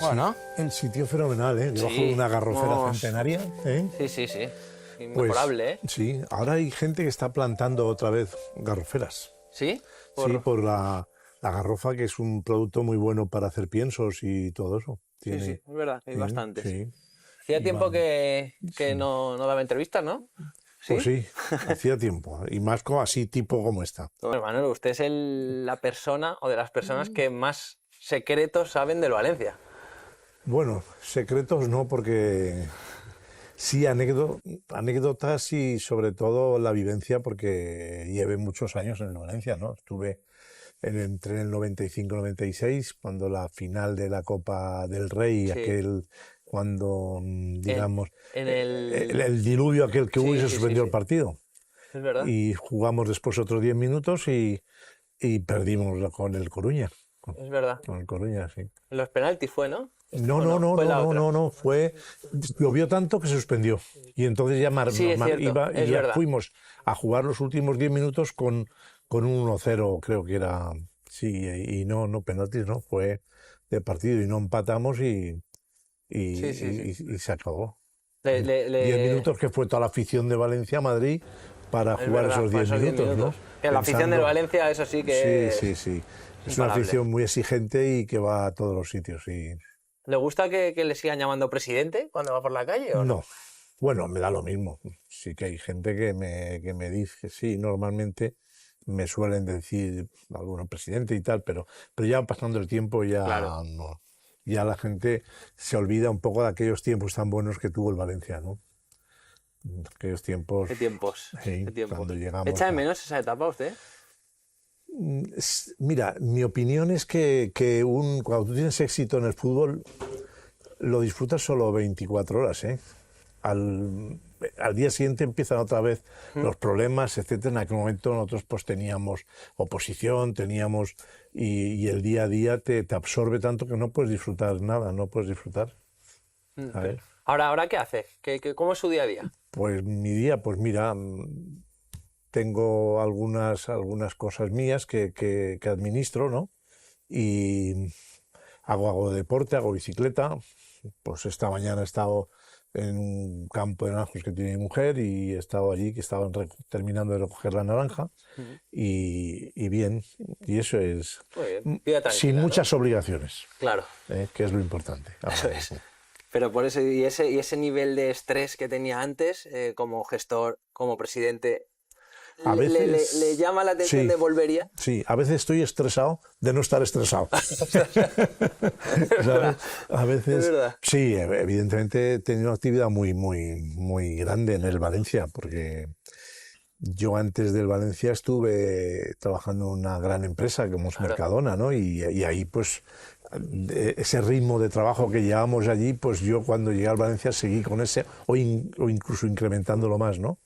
Joder, Bueno. sí, el sitio fenomenal, ¿eh? Debajo Sí, de una garrofera vamos. centenaria, ¿eh? Sí, sí, sí. Pues, Inmejorable, ¿eh? sí, ahora hay gente que está plantando otra vez garroferas. ¿Sí? Sí, por la garrofa, que es un producto muy bueno para hacer piensos y todo eso. Sí, sí, Tiene, es verdad, hay sí, bastantes. sí. Hacía Y tiempo van- que sí. no daba entrevistas, ¿no? Pues ¿Sí? sí, hacía tiempo. Y más como así, tipo como esta. Bueno, Manuel, usted es la persona o de las personas que más secretos saben del Valencia. Bueno, secretos no, porque sí, anécdotas y sobre todo la vivencia, porque llevé muchos años en el Valencia, ¿no? Entré en el 95-96, cuando la final de la Copa del Rey, Sí. cuando, En, digamos, en el diluvio aquel que hubo y Sí, se sí, sí, suspendió el sí. partido. Es verdad. Y jugamos después otros 10 minutos y perdimos con el Coruña. Con, Es verdad. con el Coruña, sí. En los penaltis fue, ¿no? No, ¿O no, no? no, Fue no, la no, otra. no, no, llovió tanto que se suspendió. Y entonces ya, Sí, es cierto. Es ya verdad. fuimos a jugar los últimos 10 minutos con un 1-0, creo que era, sí, y no, penaltis, no, fue de partido y no empatamos Sí, sí, sí. y se acabó. Le, ¿Eh? le, 10 le- minutos que fue toda la afición de Valencia a Madrid para Es jugar verdad, esos fue 10 esos 10 minutos, ¿no? minutos. Que la afición del Pensando, Valencia, eso sí sí, que sí, sí. es Es una imparable. afición muy exigente y que va a todos los sitios, sí. ¿Le gusta que le sigan llamando presidente cuando va por la calle o no? No, bueno, me da lo mismo. Sí que hay gente que me dice que sí, normalmente me suelen decir algunos presidente y tal, pero ya pasando el tiempo ya Claro. no. Ya la gente se olvida un poco de aquellos tiempos tan buenos que tuvo el Valencia, ¿no? Aquellos tiempos, ¿Qué tiempos? sí, ¿Qué tiempos? cuando llegamos ¿Echa de a... menos esa etapa usted? Mira, mi opinión es que cuando tú tienes éxito en el fútbol, lo disfrutas solo 24 horas, ¿eh? Al día siguiente empiezan otra vez los problemas, etcétera. En aquel momento nosotros pues teníamos oposición, y el día a día te absorbe tanto que no puedes disfrutar nada, no puedes disfrutar. ¿Sabes? Ahora ¿qué hace? ¿Cómo es su día a día? Pues mi día, pues mira, tengo algunas cosas mías que administro, ¿no? Y hago deporte, hago bicicleta. Pues esta mañana he estado en un campo de naranjos que tiene mi mujer y he estado allí, que estaban terminando de recoger la naranja y bien, y eso es Muy bien. Vida sin tranquila, ¿no? muchas obligaciones, Claro. que es lo importante. Eso es. Pero por eso, y ese nivel de estrés que tenía antes, como gestor, como presidente, A veces, ¿le llama la atención sí, de volvería? sí, a veces estoy estresado de no estar estresado. ¿Sabes? A Es veces, verdad. sí, evidentemente he tenido una actividad muy, muy, muy grande en el Valencia, porque yo antes del Valencia estuve trabajando en una gran empresa como es Claro. Mercadona, ¿no? Y ahí, pues, ese ritmo de trabajo que llevábamos allí, pues yo cuando llegué al Valencia seguí con ese, o incluso incrementándolo más, ¿no?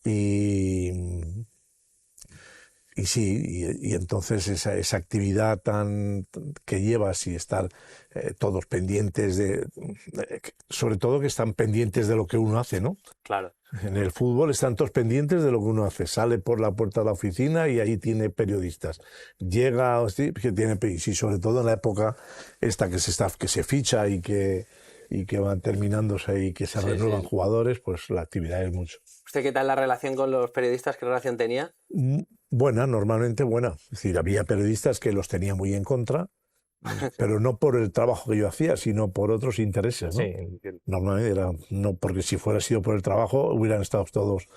Y, y sí, y entonces esa actividad que llevas y estar todos pendientes sobre todo que están pendientes de lo que uno hace, ¿no? Claro. En el fútbol están todos pendientes de lo que uno hace. Sale por la puerta de la oficina y ahí tiene periodistas. Llega, sí, que tiene, y sí, sobre todo en la época esta que se ficha y que van terminándose y que se Sí, renuevan sí. jugadores, pues la actividad es mucho. ¿Usted qué tal la relación con los periodistas? ¿Qué relación tenía? Buena, normalmente buena. Es decir, había periodistas que los tenía muy en contra, pero no por el trabajo que yo hacía, sino por otros intereses, ¿no? Sí, entiendo. Normalmente era, no, porque si fuera sido por el trabajo, hubieran estado todos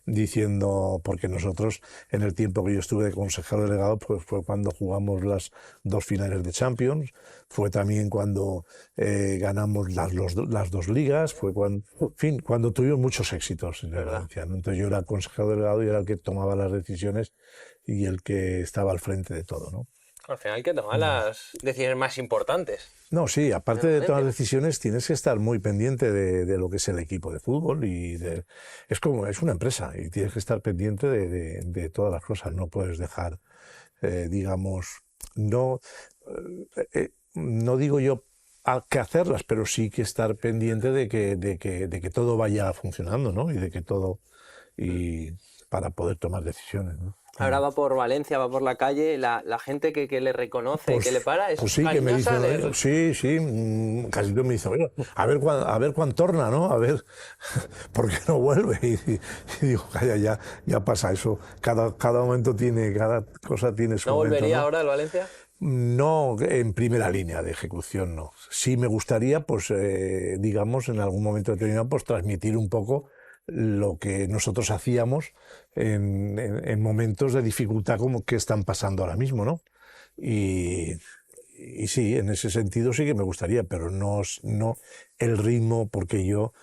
diciendo, porque nosotros, en el tiempo que yo estuve de consejero delegado, pues fue cuando jugamos las dos finales de Champions, fue también cuando ganamos las dos ligas, fue cuando, en fin, cuando tuvimos muchos éxitos en el ¿Verdad? Valencia, ¿no? Entonces yo era consejero delegado y era el que tomaba las decisiones y el que estaba al frente de todo, ¿no? Al final hay que tomar las decisiones más importantes. No, sí, aparte En el de tomar Valencia. decisiones, tienes que estar muy pendiente de lo que es el equipo de fútbol es una empresa y tienes que estar pendiente de todas las cosas. No puedes dejar, digamos, no digo yo que hacerlas, pero sí que estar pendiente de que todo vaya funcionando, ¿no? Y de que todo, y para poder tomar decisiones, ¿no? ahora va por Valencia, va por la calle, la gente que le reconoce, Pues, que le para, es pues sí, que me cariñosa dicen, sí, casi todo me dice, "Oye, a ver cuándo torna, ¿no? A ver, ¿por qué no vuelve?" Y digo, calla, ya pasa eso. Cada momento tiene, cada cosa tiene su ¿No momento, volvería ¿no? ahora al Valencia? No en primera línea de ejecución, no. Sí me gustaría, pues, digamos, en algún momento determinado, pues transmitir un poco lo que nosotros hacíamos en momentos de dificultad como que están pasando ahora mismo, ¿no? Y, y sí, en ese sentido sí que me gustaría, pero no el ritmo, porque yo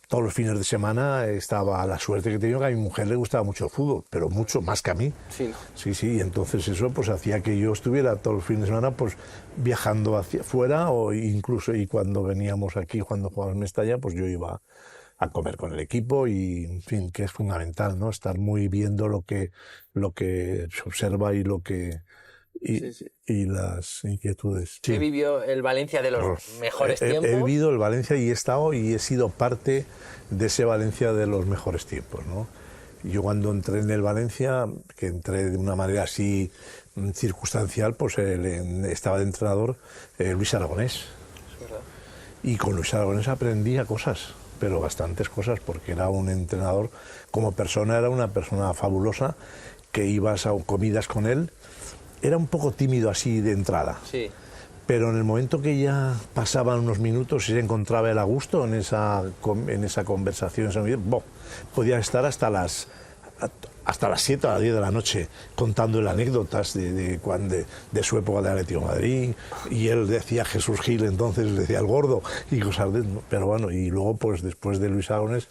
todos los fines de semana estaba la suerte que he tenido que a mi mujer le gustaba mucho el fútbol, pero mucho más que a mí. Sí, ¿no? Sí, y entonces eso pues hacía que yo estuviera todos los fines de semana pues viajando hacia afuera o incluso y cuando veníamos aquí, cuando jugábamos en Mestalla, pues yo iba a comer con el equipo y en fin, que es fundamental, ¿no? Estar muy viendo lo que se observa y lo que Sí, sí. y las inquietudes. ¿Qué Sí. vivió el Valencia de los mejores He tiempos? vivido el Valencia y he estado y he sido parte de ese Valencia de los mejores tiempos, ¿no? Yo cuando entré en el Valencia, que entré de una manera así circunstancial, pues estaba de entrenador Luis Aragonés. Es verdad. Y con Luis Aragonés aprendía cosas, pero bastantes cosas, porque era un entrenador, como persona era una persona fabulosa, que ibas a comidas con él. Era un poco tímido así de entrada. Sí. Pero en el momento que ya pasaban unos minutos y se encontraba él a gusto en esa conversación, podía estar hasta las 7 o las 10 de la noche contando anécdotas de su época de Atlético de Madrid, y él decía Jesús Gil, entonces decía el gordo, y cosas de... Pero bueno, y luego pues después de Luis Aragonés,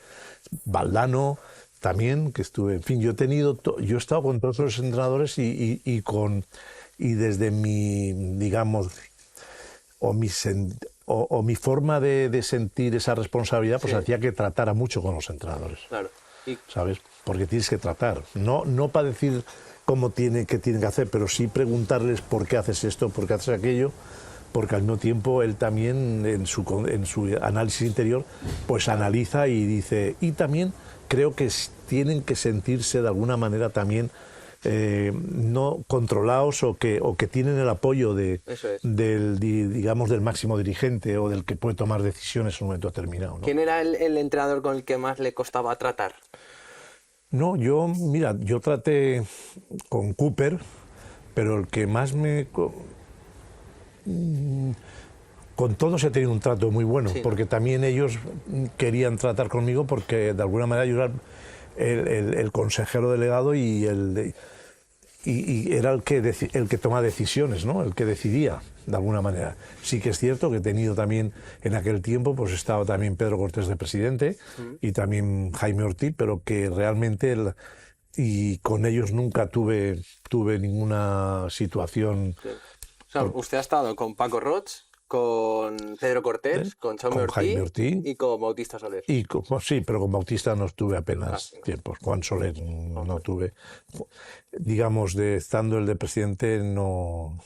Valdano también, que estuve, en fin, yo he estado con todos los entrenadores y desde mi, digamos, mi forma de sentir esa responsabilidad, pues Sí. hacía que tratara mucho con los entrenadores, Claro. Y ¿sabes? Porque tienes que tratar, no para decir qué tienen que hacer, pero sí preguntarles por qué haces esto, por qué haces aquello, porque al mismo tiempo él también en su análisis interior pues analiza y dice, y también creo que tienen que sentirse de alguna manera también no controlados o que tienen el apoyo eso es. digamos del máximo dirigente o del que puede tomar decisiones en un momento determinado, ¿no? ¿Quién era el entrenador con el que más le costaba tratar? No, mira, yo traté con Cooper, pero el que más con todos he tenido un trato muy bueno, Sí, ¿no? porque también ellos querían tratar conmigo porque de alguna manera yo era el consejero delegado y era el que toma decisiones, ¿no? El que decidía, de alguna manera. Sí que es cierto que he tenido también, en aquel tiempo, pues estaba también Pedro Cortés de presidente y también Jaime Ortiz, pero que realmente, y con ellos nunca tuve ninguna situación... Sí. O sea, usted ha estado con Paco Roig, con Pedro Cortés, con Jaume con Jaime Ortiz Ortiz y con Bautista Soler. sí, pero con Bautista no estuve apenas Sí. tiempos. Juan Soler no tuve. Digamos, estando el de presidente, no.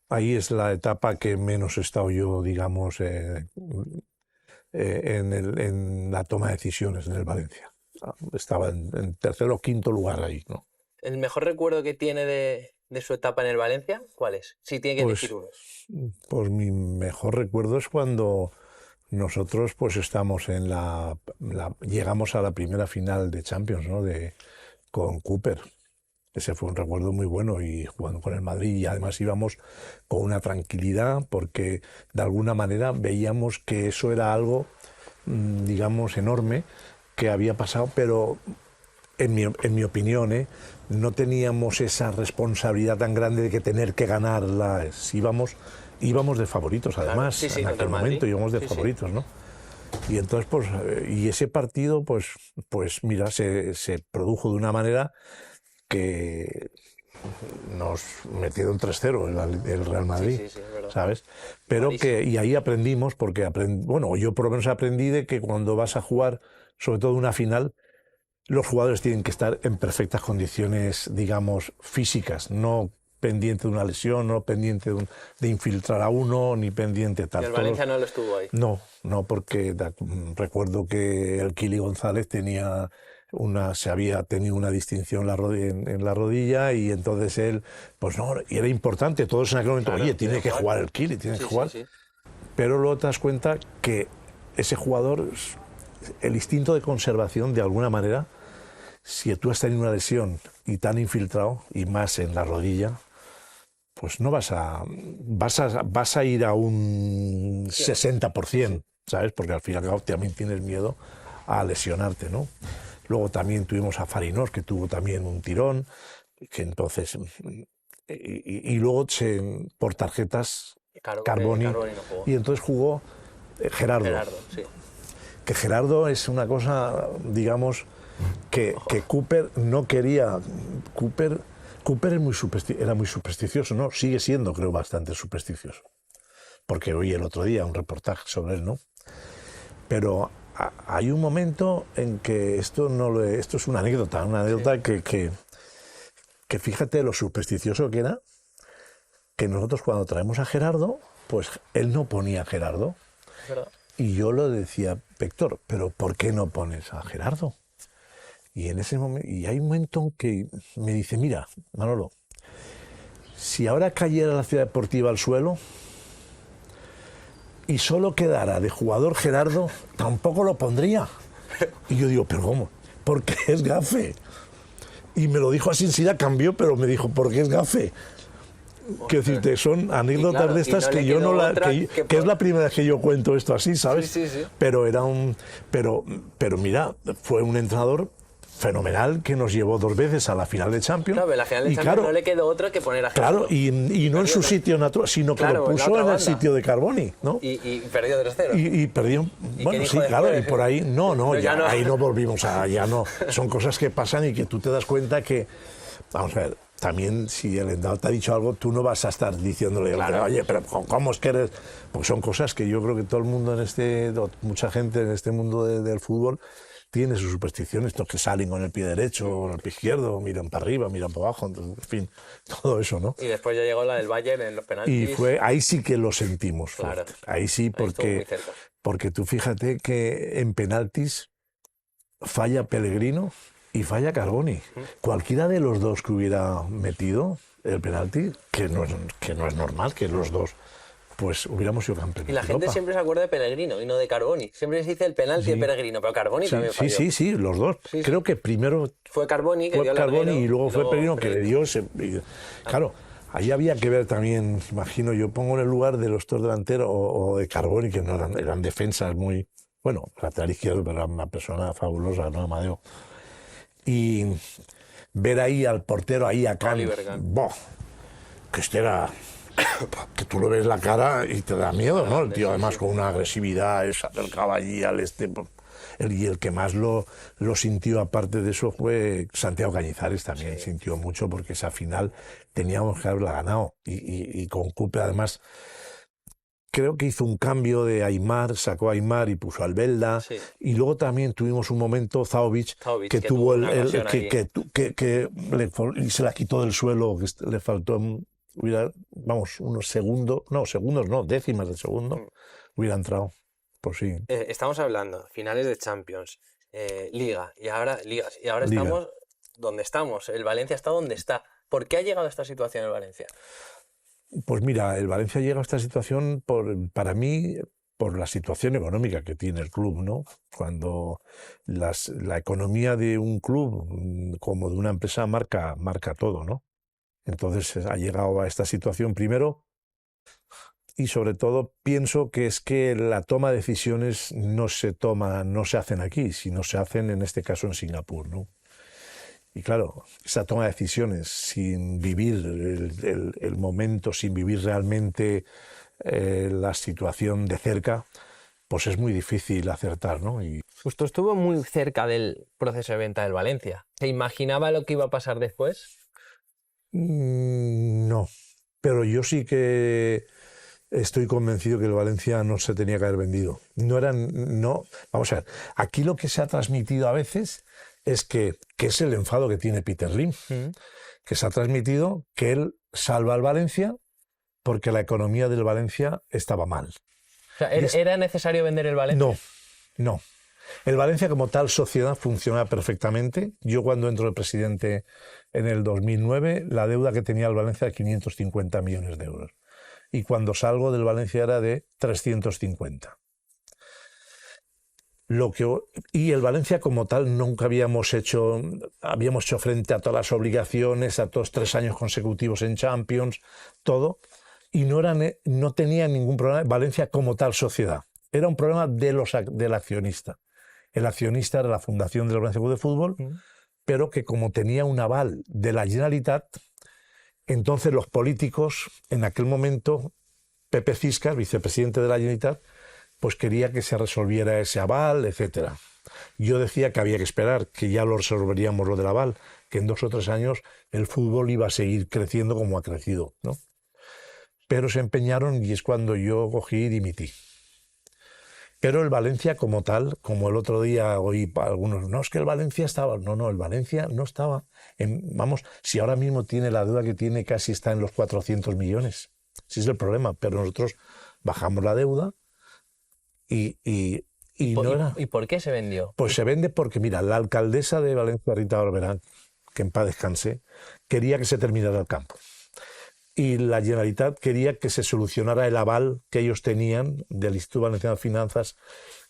Ahí es la etapa que menos he estado yo, digamos, en la toma de decisiones en el Valencia. Estaba en tercer o quinto lugar ahí, ¿no? ¿El mejor recuerdo que tiene de su etapa en el Valencia? ¿Cuál es? Si tiene que Pues, elegir uno. pues mi mejor recuerdo es cuando nosotros pues estamos llegamos a la primera final de Champions, ¿no? Con Cooper. Ese fue un recuerdo muy bueno y jugando con el Madrid, y además íbamos con una tranquilidad porque de alguna manera veíamos que eso era algo, digamos, enorme que había pasado, pero en mi opinión, no teníamos esa responsabilidad tan grande de que tener que ganarla. Íbamos de favoritos, además, Claro, sí, en contra aquel el Madrid. momento íbamos de Sí. favoritos, ¿no? Y entonces, pues, y ese partido, pues mira, se produjo de una manera que nos metieron 3-0 el Real Madrid, Sí, es verdad. ¿sabes? Pero Malísimo. y ahí aprendimos, porque bueno, yo por lo menos aprendí de que cuando vas a jugar, sobre todo una final, los jugadores tienen que estar en perfectas condiciones, digamos, físicas, no pendiente de una lesión, no pendiente de infiltrar a uno, ni pendiente tal. Y el Valencia no lo estuvo ahí. No, porque recuerdo que el Kili González tenía se había tenido una distinción en la rodilla y entonces él, pues no, y era importante, todos en aquel momento, Claro, oye, tiene que jugar. jugar el Kili, tiene Sí, que jugar. sí, sí. Pero luego te das cuenta que ese jugador, el instinto de conservación, de alguna manera, si tú has tenido una lesión y tan infiltrado, y más en la rodilla, pues no vas a ir a un 60%, ¿sabes? Porque al fin y al cabo también tienes miedo a lesionarte, ¿no? Luego también tuvimos a Farinós, que tuvo también un tirón, que entonces... Y luego por tarjetas Carboni, no jugó. y entonces jugó Gerardo. Gerardo, sí. Que Gerardo es una cosa, digamos, que Cooper no quería. Cooper era muy supersticioso, ¿no? Sigue siendo, creo, bastante supersticioso. Porque oí el otro día un reportaje sobre él, ¿no? Pero hay un momento en que esto es una anécdota sí. que fíjate lo supersticioso que era, que nosotros cuando traemos a Gerardo, pues él no ponía a Gerardo. Es verdad. Y yo lo decía, Héctor, ¿pero por qué no pones a Gerardo? Y en ese momento, y hay un momento en que me dice, mira, Manolo, si ahora cayera la Ciudad Deportiva al suelo y solo quedara de jugador Gerardo, tampoco lo pondría. Y yo digo, ¿pero cómo? Porque es gafe. Y me lo dijo así enseguida, cambió, pero me dijo, porque es gafe. Quiero decirte, son anécdotas claro, de estas que yo no que es la primera vez que yo cuento esto así, ¿sabes? Sí. Pero pero mira, fue un entrenador fenomenal que nos llevó 2 veces a la final de Champions. Claro, en la final de Champions no le quedó otra que poner a Gerardo. Claro, y no en su sitio natural, sino que lo puso en el sitio de Carboni, ¿no? Y perdió 3-0. Y perdió, bueno, sí, claro, y por ahí, ahí no volvimos ya no. Son cosas que pasan y que tú te das cuenta que, vamos a ver, también si el entrenador te ha dicho algo, tú no vas a estar diciéndole, claro, oye, pero ¿cómo es que eres? Porque son cosas que yo creo que todo el mundo mucha gente en este mundo del fútbol tiene sus supersticiones, estos que salen con el pie derecho o con el pie izquierdo, miran para arriba, miran para abajo, entonces, en fin, todo eso, ¿no? Y después ya llegó la del Bayern en los penaltis. Y ahí sí que lo sentimos claro. fuerte. Ahí sí, porque tú fíjate que en penaltis falla Pellegrino y falla Carboni. Cualquiera de los dos que hubiera metido el penalti, que no es normal que los dos, pues hubiéramos sido campeones. Y la gente siempre se acuerda de Pellegrino y no de Carboni. Siempre se dice el penalti de Pellegrino, pero Carboni también falló. Sí, los dos. Creo que primero fue Carboni que dio y luego fue Pellegrino que le dio. Claro, ahí había que ver también, imagino, yo pongo en el lugar de los dos delanteros o de Carboni, que no eran defensas muy... Bueno, lateral izquierdo, pero era una persona fabulosa, ¿no? Amadeo. Y ver ahí al portero, ahí a Can, que este era... que tú lo ves la cara y te da miedo, ¿no? El tío además con una agresividad, se acercaba allí al y el que más lo sintió aparte de eso fue Santiago Cañizares también, sintió mucho porque esa final teníamos que haberla ganado y con Cooper además creo que hizo un cambio de Aimar, sacó a Aimar y puso a Albelda y luego también tuvimos un momento Zaovic que tuvo y se la quitó del suelo, que le faltó unos segundos, décimas de segundo, hubiera entrado, por sí. Estamos hablando, finales de Champions, Liga, y ahora estamos donde estamos, el Valencia está donde está. ¿Por qué ha llegado a esta situación el Valencia? Pues mira, el Valencia llega a esta situación para mí por la situación económica que tiene el club, ¿no? Cuando la economía de un club como de una empresa marca todo, ¿no? Entonces ha llegado a esta situación primero y sobre todo pienso que es que la toma de decisiones no se hacen aquí, sino se hacen en este caso en Singapur, ¿no? Y claro, esa toma de decisiones sin vivir el momento, sin vivir realmente la situación de cerca, pues es muy difícil acertar, ¿no? Y... Justo estuvo muy cerca del proceso de venta del Valencia. ¿Se imaginaba lo que iba a pasar después? No, pero yo sí que estoy convencido que el Valencia no se tenía que haber vendido. Vamos a ver, aquí lo que se ha transmitido a veces es que es el enfado que tiene Peter Lim, que se ha transmitido que él salva al Valencia porque la economía del Valencia estaba mal. O sea, ¿era necesario vender el Valencia? No. El Valencia como tal sociedad funciona perfectamente. Yo cuando entro de presidente en el 2009, la deuda que tenía el Valencia era 550 millones de euros. Y cuando salgo del Valencia era de 350. Y el Valencia como tal nunca habíamos hecho frente a todas las obligaciones, a todos 3 años consecutivos en Champions, todo, y no tenía ningún problema Valencia como tal sociedad. Era un problema del accionista. El accionista era la Fundación del Valencia Club de Fútbol, pero que como tenía un aval de la Generalitat, entonces los políticos, en aquel momento, Pepe Ciscas, vicepresidente de la Generalitat, pues quería que se resolviera ese aval, etcétera. Yo decía que había que esperar, que ya lo resolveríamos lo del aval, que en 2 o 3 años el fútbol iba a seguir creciendo como ha crecido, ¿no? Pero se empeñaron y es cuando yo cogí y dimití. Pero el Valencia como tal, como el otro día oí algunos, no, es que el Valencia estaba... No, el Valencia no estaba. Vamos, si ahora mismo tiene la deuda que tiene, casi está en los 400 millones. Ese es el problema, pero nosotros bajamos la deuda. ¿Y por qué se vendió? Pues se vende porque, mira, la alcaldesa de Valencia, Rita Barberá, que en paz descanse, quería que se terminara el campo. Y la Generalitat quería que se solucionara el aval que ellos tenían del Instituto Valenciano de Finanzas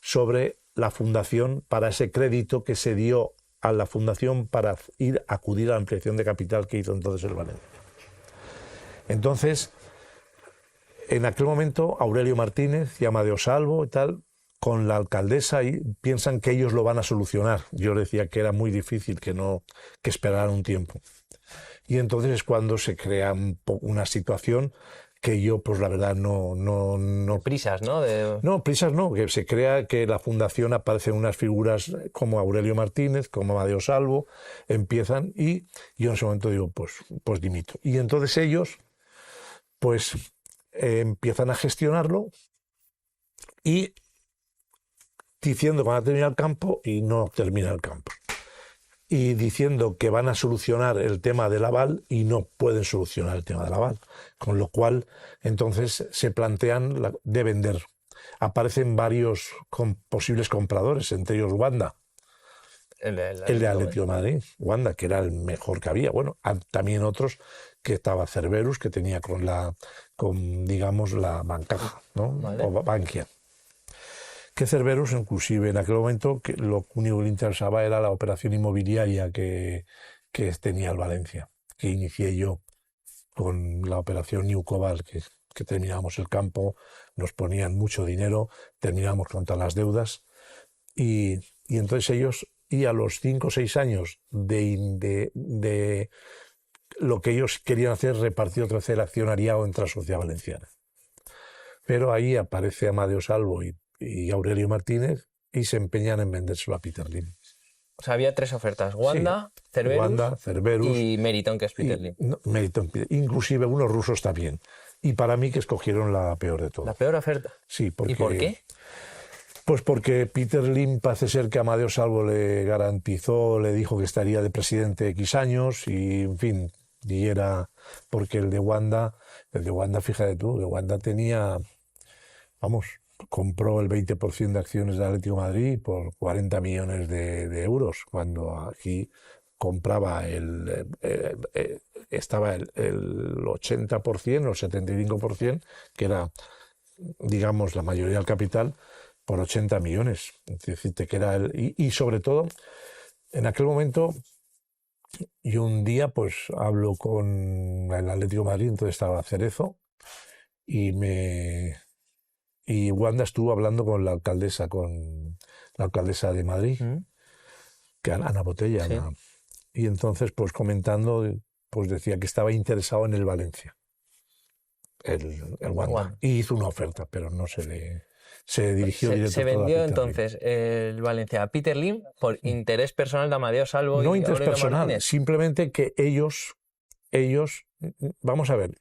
sobre la fundación para ese crédito que se dio a la fundación para acudir a la ampliación de capital que hizo entonces el Valencia. Entonces, en aquel momento, Aurelio Martínez y Amadeo Salvo y tal, con la alcaldesa, y piensan que ellos lo van a solucionar. Yo decía que era muy difícil, que esperaran un tiempo. Y entonces es cuando se crea una situación que yo, pues la verdad, no... Prisas, ¿no? No, prisas no, que se crea que la fundación aparecen unas figuras como Aurelio Martínez, como Amadeo Salvo, empiezan, y yo en ese momento digo, pues dimito. Y entonces ellos, pues... empiezan a gestionarlo y diciendo que van a terminar el campo y no termina el campo. Y diciendo que van a solucionar el tema del aval y no pueden solucionar el tema del aval. Con lo cual, entonces, se plantean de vender. Aparecen varios posibles compradores, entre ellos Wanda. El de Atlético de Madrid, Wanda, que era el mejor que había. Bueno, también otros, que estaba Cerberus, que tenía digamos, la Bancaja, ¿no? Vale. O Bankia. Que Cerberus, inclusive en aquel momento, que lo único que le interesaba era la operación inmobiliaria que tenía el Valencia, que inicié yo con la operación New Cobalt, que terminábamos el campo, nos ponían mucho dinero, terminábamos con todas las deudas, y entonces ellos... Y a los 5 o 6 años de lo que ellos querían hacer, repartir otra vez el accionariado entre la sociedad valenciana. Pero ahí aparece Amadeo Salvo y Aurelio Martínez y se empeñan en vendérselo a Peter Lim. O sea, había 3 ofertas: Wanda, sí, Cerberus y Meriton, que es Peter Lim. Meriton, inclusive unos rusos también. Y para mí que escogieron la peor de todas. ¿La peor oferta? Sí, porque... ¿Y por qué? Pues porque Peter Lim parece ser que Amadeo Salvo le garantizó, le dijo que estaría de presidente X años y, en fin, y era porque el de Wanda, fíjate tú, de Wanda tenía, vamos, compró el 20% de acciones de Atlético de Madrid por 40 millones de euros, cuando aquí compraba estaba el 80%, el 75%, que era, digamos, la mayoría del capital, por 80 millones. Es decir, que era y sobre todo, en aquel momento, yo un día pues hablo con el Atlético de Madrid, entonces estaba Cerezo, y Wanda estuvo hablando con la alcaldesa de Madrid, que Ana Botella, sí. Y entonces pues comentando, pues decía que estaba interesado en el Valencia, el Wanda, y hizo una oferta, pero no se dirigió directamente. Se vendió entonces el Valencia a Peter Lim por interés personal de Amadeo Salvo. No y interés Aurelio personal, Martínez. simplemente que ellos, vamos a ver,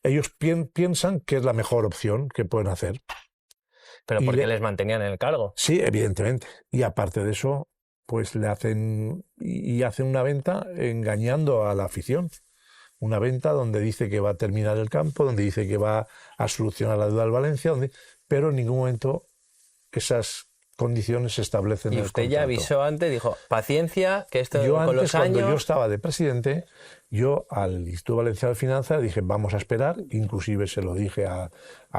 ellos piensan que es la mejor opción que pueden hacer. Pero porque les mantenían en el cargo. Sí, evidentemente. Y aparte de eso, pues le hacen una venta engañando a la afición. Una venta donde dice que va a terminar el campo, donde dice que va a solucionar la deuda del Valencia, pero en ningún momento esas condiciones se establecen Y en el usted ya contrato. avisó antes, dijo, paciencia, que esto Yo con antes, los años... cuando yo estaba de presidente, yo al Instituto Valenciano de Finanzas dije, vamos a esperar, inclusive se lo dije a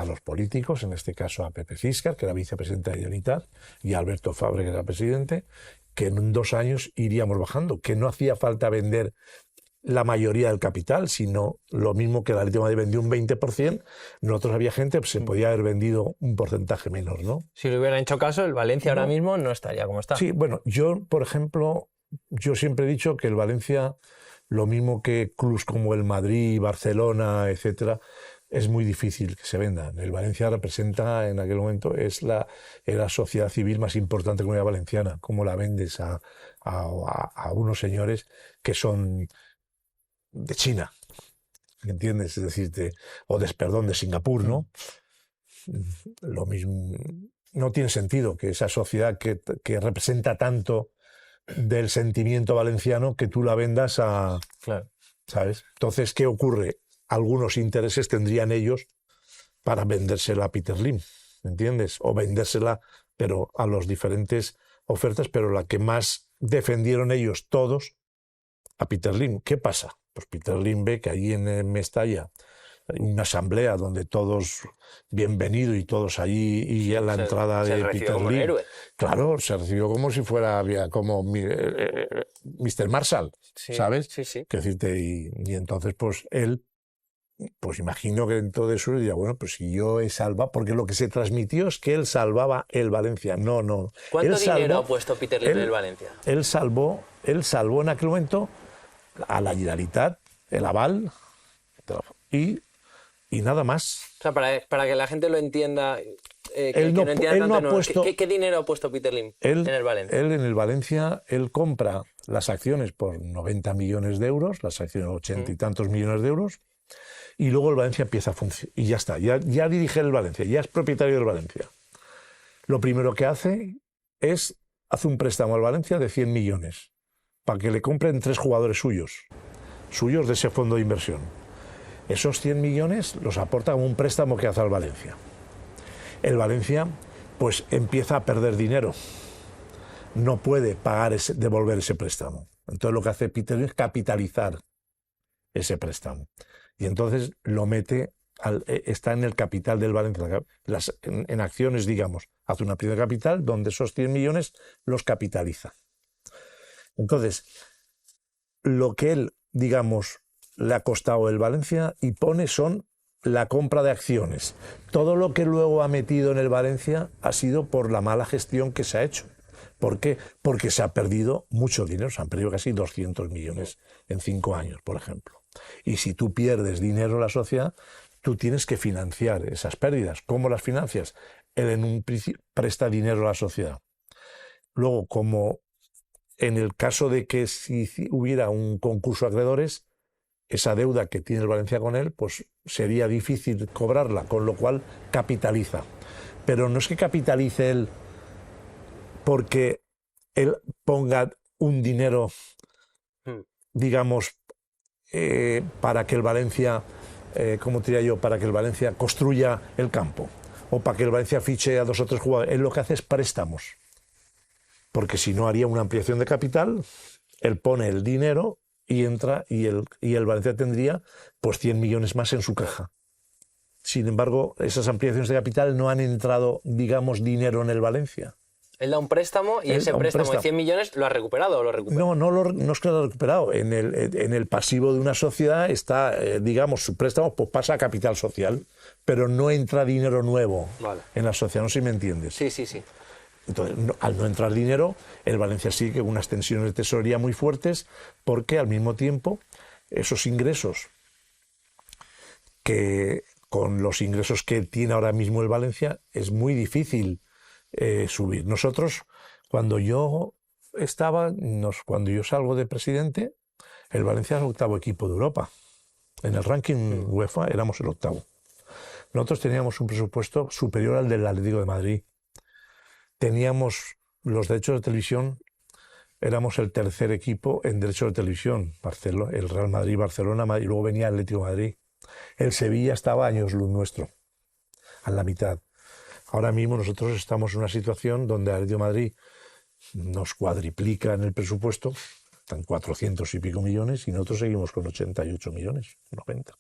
los políticos, en este caso a Pepe Ciscar, que era vicepresidente de Generalitat, y a Alberto Fabre, que era presidente, que en 2 años iríamos bajando, que no hacía falta vender la mayoría del capital, sino lo mismo que el Atlético de Madrid vendió un 20%, nosotros había gente que se podía haber vendido un porcentaje menor, ¿no? Si le hubieran hecho caso, el Valencia ahora No. mismo no estaría como está. Sí, bueno, yo, por ejemplo, yo siempre he dicho que el Valencia, lo mismo que clubes como el Madrid, Barcelona, etcétera, es muy difícil que se vendan. El Valencia representa, en aquel momento, era la sociedad civil más importante de la comunidad valenciana. ¿Cómo la vendes a unos señores que son de China? ¿Entiendes? Es decir, perdón, de Singapur, ¿no? Lo mismo. No tiene sentido que esa sociedad que representa tanto del sentimiento valenciano que tú la vendas a... Claro. ¿Sabes? Entonces, ¿qué ocurre? Algunos intereses tendrían ellos para vendérsela a Peter Lim, ¿entiendes? O vendérsela, pero a las diferentes ofertas, pero la que más defendieron ellos todos, a Peter Lim. ¿Qué pasa? Pues Peter Lim ve que allí en Mestalla hay una asamblea donde todos bienvenidos y todos allí, y a la entrada de Peter Lim. Héroe. Claro, se recibió como si fuera como Mr. Marshall, Sí, ¿sabes? sí, sí. Que decirte, y entonces pues él, pues imagino que en todo eso diría, bueno, pues si yo he salvado, porque lo que se transmitió es que él salvaba el Valencia. No. ¿Cuánto Él dinero salvó- ha puesto Peter Lim en el Valencia? Él salvó en aquel momento a la Generalitat, el aval y nada más. O sea, para que la gente lo entienda, que Él no- no entienda él tanto, no ha no, puesto- ¿qué dinero ha puesto Peter Lim en el Valencia? Él en el Valencia, él compra las acciones por 90 millones de euros, las acciones 80 y tantos millones de euros, y luego el Valencia empieza a funcionar. Y ya está, ya dirige el Valencia, ya es propietario del Valencia. Lo primero que hace un préstamo al Valencia de 100 millones para que le compren 3 jugadores suyos de ese fondo de inversión. Esos 100 millones los aporta como un préstamo que hace al Valencia. El Valencia pues empieza a perder dinero. No puede devolver ese préstamo. Entonces lo que hace Peter es capitalizar ese préstamo. Y entonces lo mete, está en el capital del Valencia, en acciones, digamos. Hace una primera capital donde esos 100 millones los capitaliza. Entonces, lo que él, digamos, le ha costado el Valencia y pone son la compra de acciones. Todo lo que luego ha metido en el Valencia ha sido por la mala gestión que se ha hecho. ¿Por qué? Porque se ha perdido mucho dinero, se han perdido casi 200 millones en 5 años, por ejemplo. Y si tú pierdes dinero en la sociedad, tú tienes que financiar esas pérdidas. ¿Cómo las financias? Él en un principio presta dinero a la sociedad. Luego, como en el caso de que si hubiera un concurso de acreedores, esa deuda que tiene el Valencia con él, pues sería difícil cobrarla, con lo cual capitaliza. Pero no es que capitalice él porque él ponga un dinero, digamos, para que el Valencia, ¿cómo diría yo? Para que el Valencia construya el campo o para que el Valencia fiche a 2 o 3 jugadores. Él lo que hace es préstamos, porque si no haría una ampliación de capital. Él pone el dinero y entra y el Valencia tendría pues 100 millones más en su caja. Sin embargo, esas ampliaciones de capital no han entrado, digamos, dinero en el Valencia. Él da un préstamo y ese préstamo de 100 millones lo ha recuperado o lo recupera. No es que lo ha recuperado. En el pasivo de una sociedad está, digamos, su préstamo pues pasa a capital social, pero no entra dinero nuevo en la sociedad. No sé si me entiendes. Sí. Entonces, al no entrar dinero, el Valencia sigue unas tensiones de tesorería muy fuertes porque al mismo tiempo esos ingresos que con los ingresos que tiene ahora mismo el Valencia es muy difícil subir. Nosotros, cuando yo salgo de presidente, el Valencia es el 8º equipo de Europa. En el ranking UEFA éramos el 8º. Nosotros teníamos un presupuesto superior al del Atlético de Madrid. Teníamos los derechos de televisión, éramos el 3er equipo en derechos de televisión. El Real Madrid, Barcelona, y luego venía el Atlético de Madrid. El Sevilla estaba a años luz nuestro, a la mitad. ahora mismo nosotros estamos en una situación donde el Atlético de Madrid nos cuadriplica en el presupuesto, están 400 y pico millones, y nosotros seguimos con 88 millones, 90.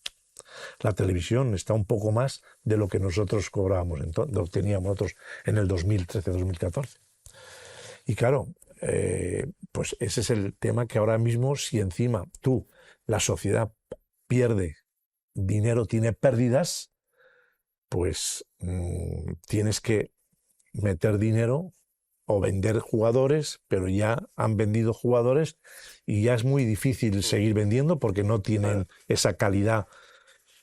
La televisión está un poco más de lo que nosotros cobrábamos, lo teníamos nosotros en el 2013-2014. Y claro, pues ese es el tema, que ahora mismo, si encima la sociedad pierde dinero, tiene pérdidas, pues tienes que meter dinero o vender jugadores, pero ya han vendido jugadores y ya es muy difícil seguir vendiendo porque no tienen esa calidad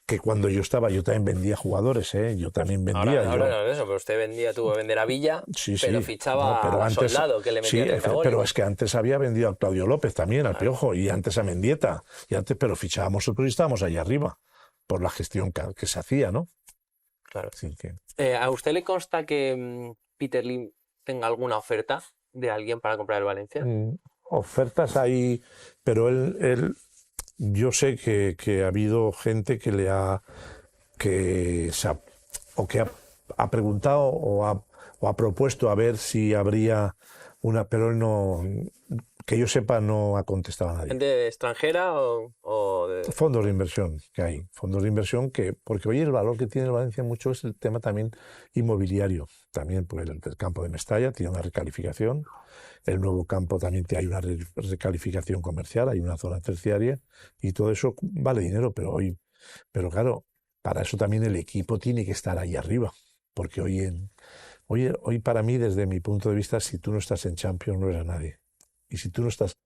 que cuando yo estaba. Yo también vendía jugadores, ¿eh? Yo también vendía. Ahora no es eso, pero usted tuvo que vender a Villa, sí, pero fichaba a Soldado, que le metía 30 goles. Pero es que antes había vendido a Claudio López también, al Piojo, y antes a Mendieta, pero fichábamos nosotros y estábamos allá arriba, por la gestión que se hacía, ¿no? Claro. Así que... ¿A usted le consta que Peter Lim tenga alguna oferta de alguien para comprar el Valencia? Ofertas hay, pero él yo sé que ha habido gente que ha preguntado o ha propuesto a ver si habría una, pero él no, que yo sepa, no ha contestado a nadie. ¿Gente extranjera o de...? Fondos de inversión que hay, fondos de inversión porque hoy el valor que tiene el Valencia mucho es el tema también inmobiliario, también pues el campo de Mestalla tiene una recalificación, el nuevo campo también hay una recalificación comercial, hay una zona terciaria y todo eso vale dinero, pero claro, para eso también el equipo tiene que estar ahí arriba, porque hoy para mí, desde mi punto de vista, si tú no estás en Champions no eres nadie. Y si tú no estás,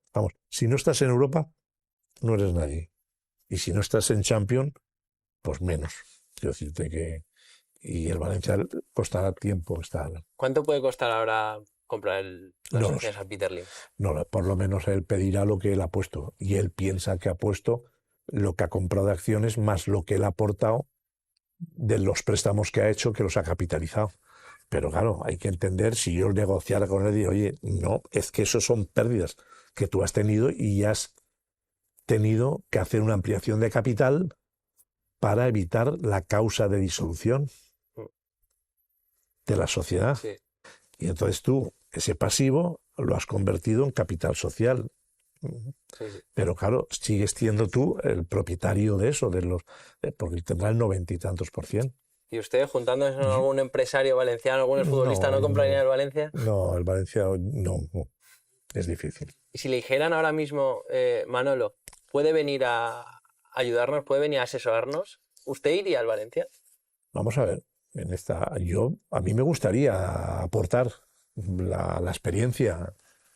si no estás en Europa, no eres nadie. Y si no estás en Champions, pues menos. Quiero decirte que... Y el Valencia costará tiempo estar... ¿Cuánto puede costar ahora comprar las acciones a Peter Lim? No, por lo menos él pedirá lo que él ha puesto. Y él piensa que ha puesto lo que ha comprado de acciones más lo que él ha aportado de los préstamos que ha hecho, que los ha capitalizado. Pero claro, hay que entender, si yo negociara con él y digo, oye, no, es que eso son pérdidas que tú has tenido y has tenido que hacer una ampliación de capital para evitar la causa de disolución de la sociedad. Sí. Y entonces tú, ese pasivo, lo has convertido en capital social. Sí. Pero claro, sigues siendo tú el propietario de eso, porque tendrá el 90 y tantos %. ¿Y usted, juntándose con algún empresario valenciano, algún futbolista, no compraría el Valencia? No, el Valencia no, es difícil. Y si le dijeran ahora mismo, Manolo, ¿puede venir a ayudarnos, puede venir a asesorarnos? ¿Usted iría al Valencia? Vamos a ver, a mí me gustaría aportar la experiencia,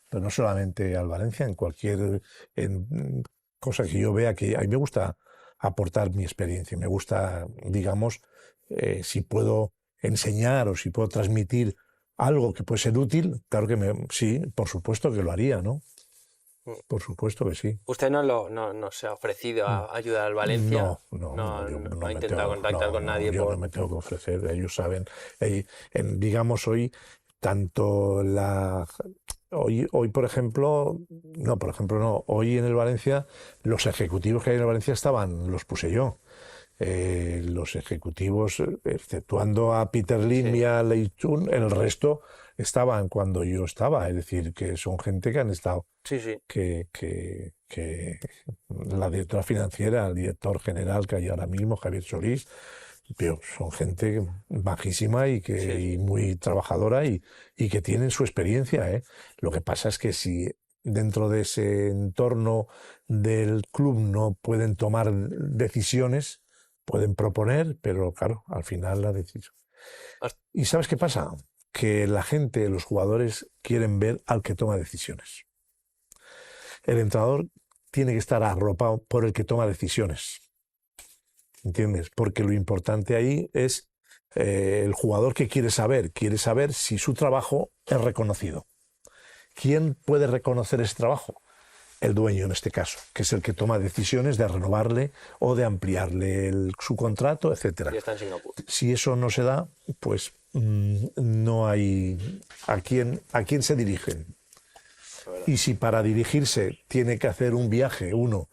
pero no solamente al Valencia, en cosa que yo vea, que a mí me gusta aportar mi experiencia, me gusta, digamos, si puedo enseñar o si puedo transmitir algo que puede ser útil, claro que sí, por supuesto que lo haría, ¿no? Por supuesto que sí. ¿Usted no se ha ofrecido a ayudar al Valencia? No ha intentado contactar con nadie. Yo no me tengo que ofrecer, ellos saben. Digamos, hoy, tanto Hoy, por ejemplo, hoy en el Valencia, los ejecutivos que hay en el Valencia los puse yo. Los ejecutivos, exceptuando a Peter Lim y a Leichun, el resto estaban cuando yo estaba, es decir, que son gente que han estado, que la directora financiera, el director general que hay ahora mismo, Javier Solís, pero son gente bajísima y muy trabajadora y que tienen su experiencia, ¿eh? Lo que pasa es que si dentro de ese entorno del club no pueden tomar decisiones, pueden proponer, pero claro, al final la decisión. ¿Y sabes qué pasa? Que la gente, los jugadores, quieren ver al que toma decisiones. El entrenador tiene que estar arropado por el que toma decisiones. ¿Entiendes? Porque lo importante ahí es el jugador que quiere saber si su trabajo es reconocido. ¿Quién puede reconocer ese trabajo? El dueño, en este caso, que es el que toma decisiones de renovarle o de ampliarle su contrato, etc. Y está en Singapur. Si eso no se da, pues no hay a quién se dirigen. Y si para dirigirse tiene que hacer un viaje uno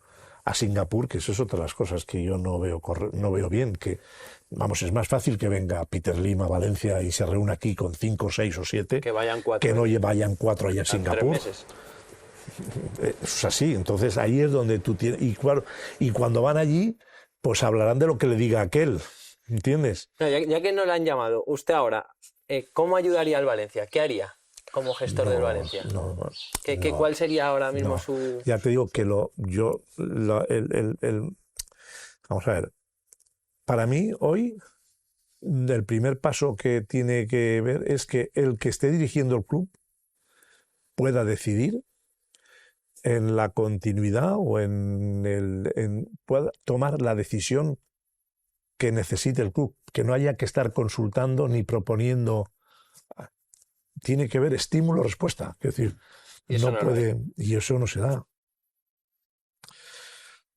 a Singapur, que eso es otra de las cosas que yo no veo bien, que vamos, es más fácil que venga Peter Lim a Valencia y se reúna aquí con 5, 6 o 7, que vayan 4, que no vayan 4 allá a Singapur. 3 meses. Es así, entonces ahí es donde tú tienes, y claro, y cuando van allí, pues hablarán de lo que le diga aquel, ¿entiendes? No, ya que no le han llamado, usted ahora, ¿cómo ayudaría al Valencia? ¿Qué haría como gestor del Valencia? ¿Cuál sería ahora mismo su...? Ya te digo que vamos a ver, para mí hoy el primer paso que tiene que ver es que el que esté dirigiendo el club pueda decidir en la continuidad o pueda tomar la decisión que necesite el club, que no haya que estar consultando ni proponiendo. Tiene que haber estímulo-respuesta, es decir, no puede, y eso no se da.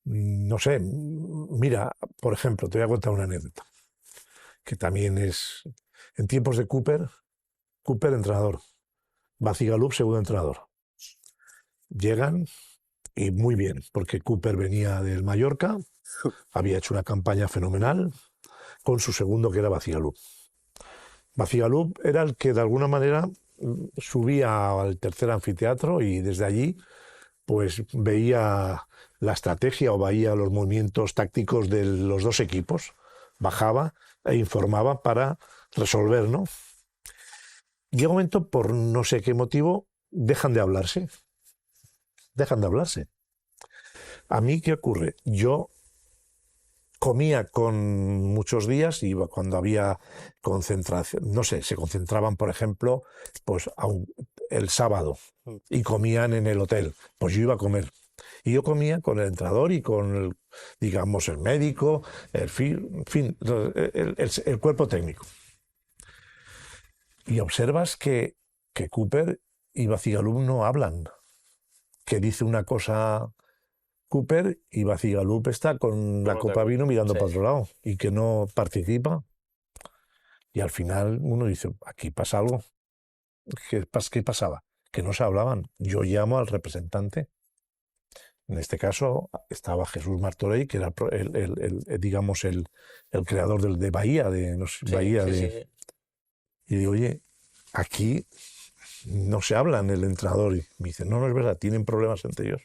No sé, mira, por ejemplo, te voy a contar una anécdota, que también es, en tiempos de Cooper entrenador, Bacigalup segundo entrenador. Llegan y muy bien, porque Cooper venía del Mallorca, había hecho una campaña fenomenal con su segundo, que era Bacigalup. Bacigalup era el que de alguna manera subía al tercer anfiteatro y desde allí pues veía la estrategia o veía los movimientos tácticos de los dos equipos, bajaba e informaba para resolver, ¿no? Llega un momento, por no sé qué motivo, dejan de hablarse. ¿A mí qué ocurre? Yo comía con muchos días, iba cuando había concentración, no sé, se concentraban, por ejemplo, pues el sábado y comían en el hotel, pues yo iba a comer. Y yo comía con el entrenador y con, digamos, el médico, en fin, el cuerpo técnico. Y observas que Cooper y Bacigalup no hablan, que dice una cosa Cooper y Bacigalup está con la copa de vino mirando para otro lado y que no participa. Y al final uno dice, aquí pasa algo. ¿Qué pasaba? Que no se hablaban. Yo llamo al representante. En este caso estaba Jesús Martorell, que era digamos el creador de Bahía, Y digo, oye, aquí no se hablan el entrenador. Y me dice, no es verdad, tienen problemas entre ellos.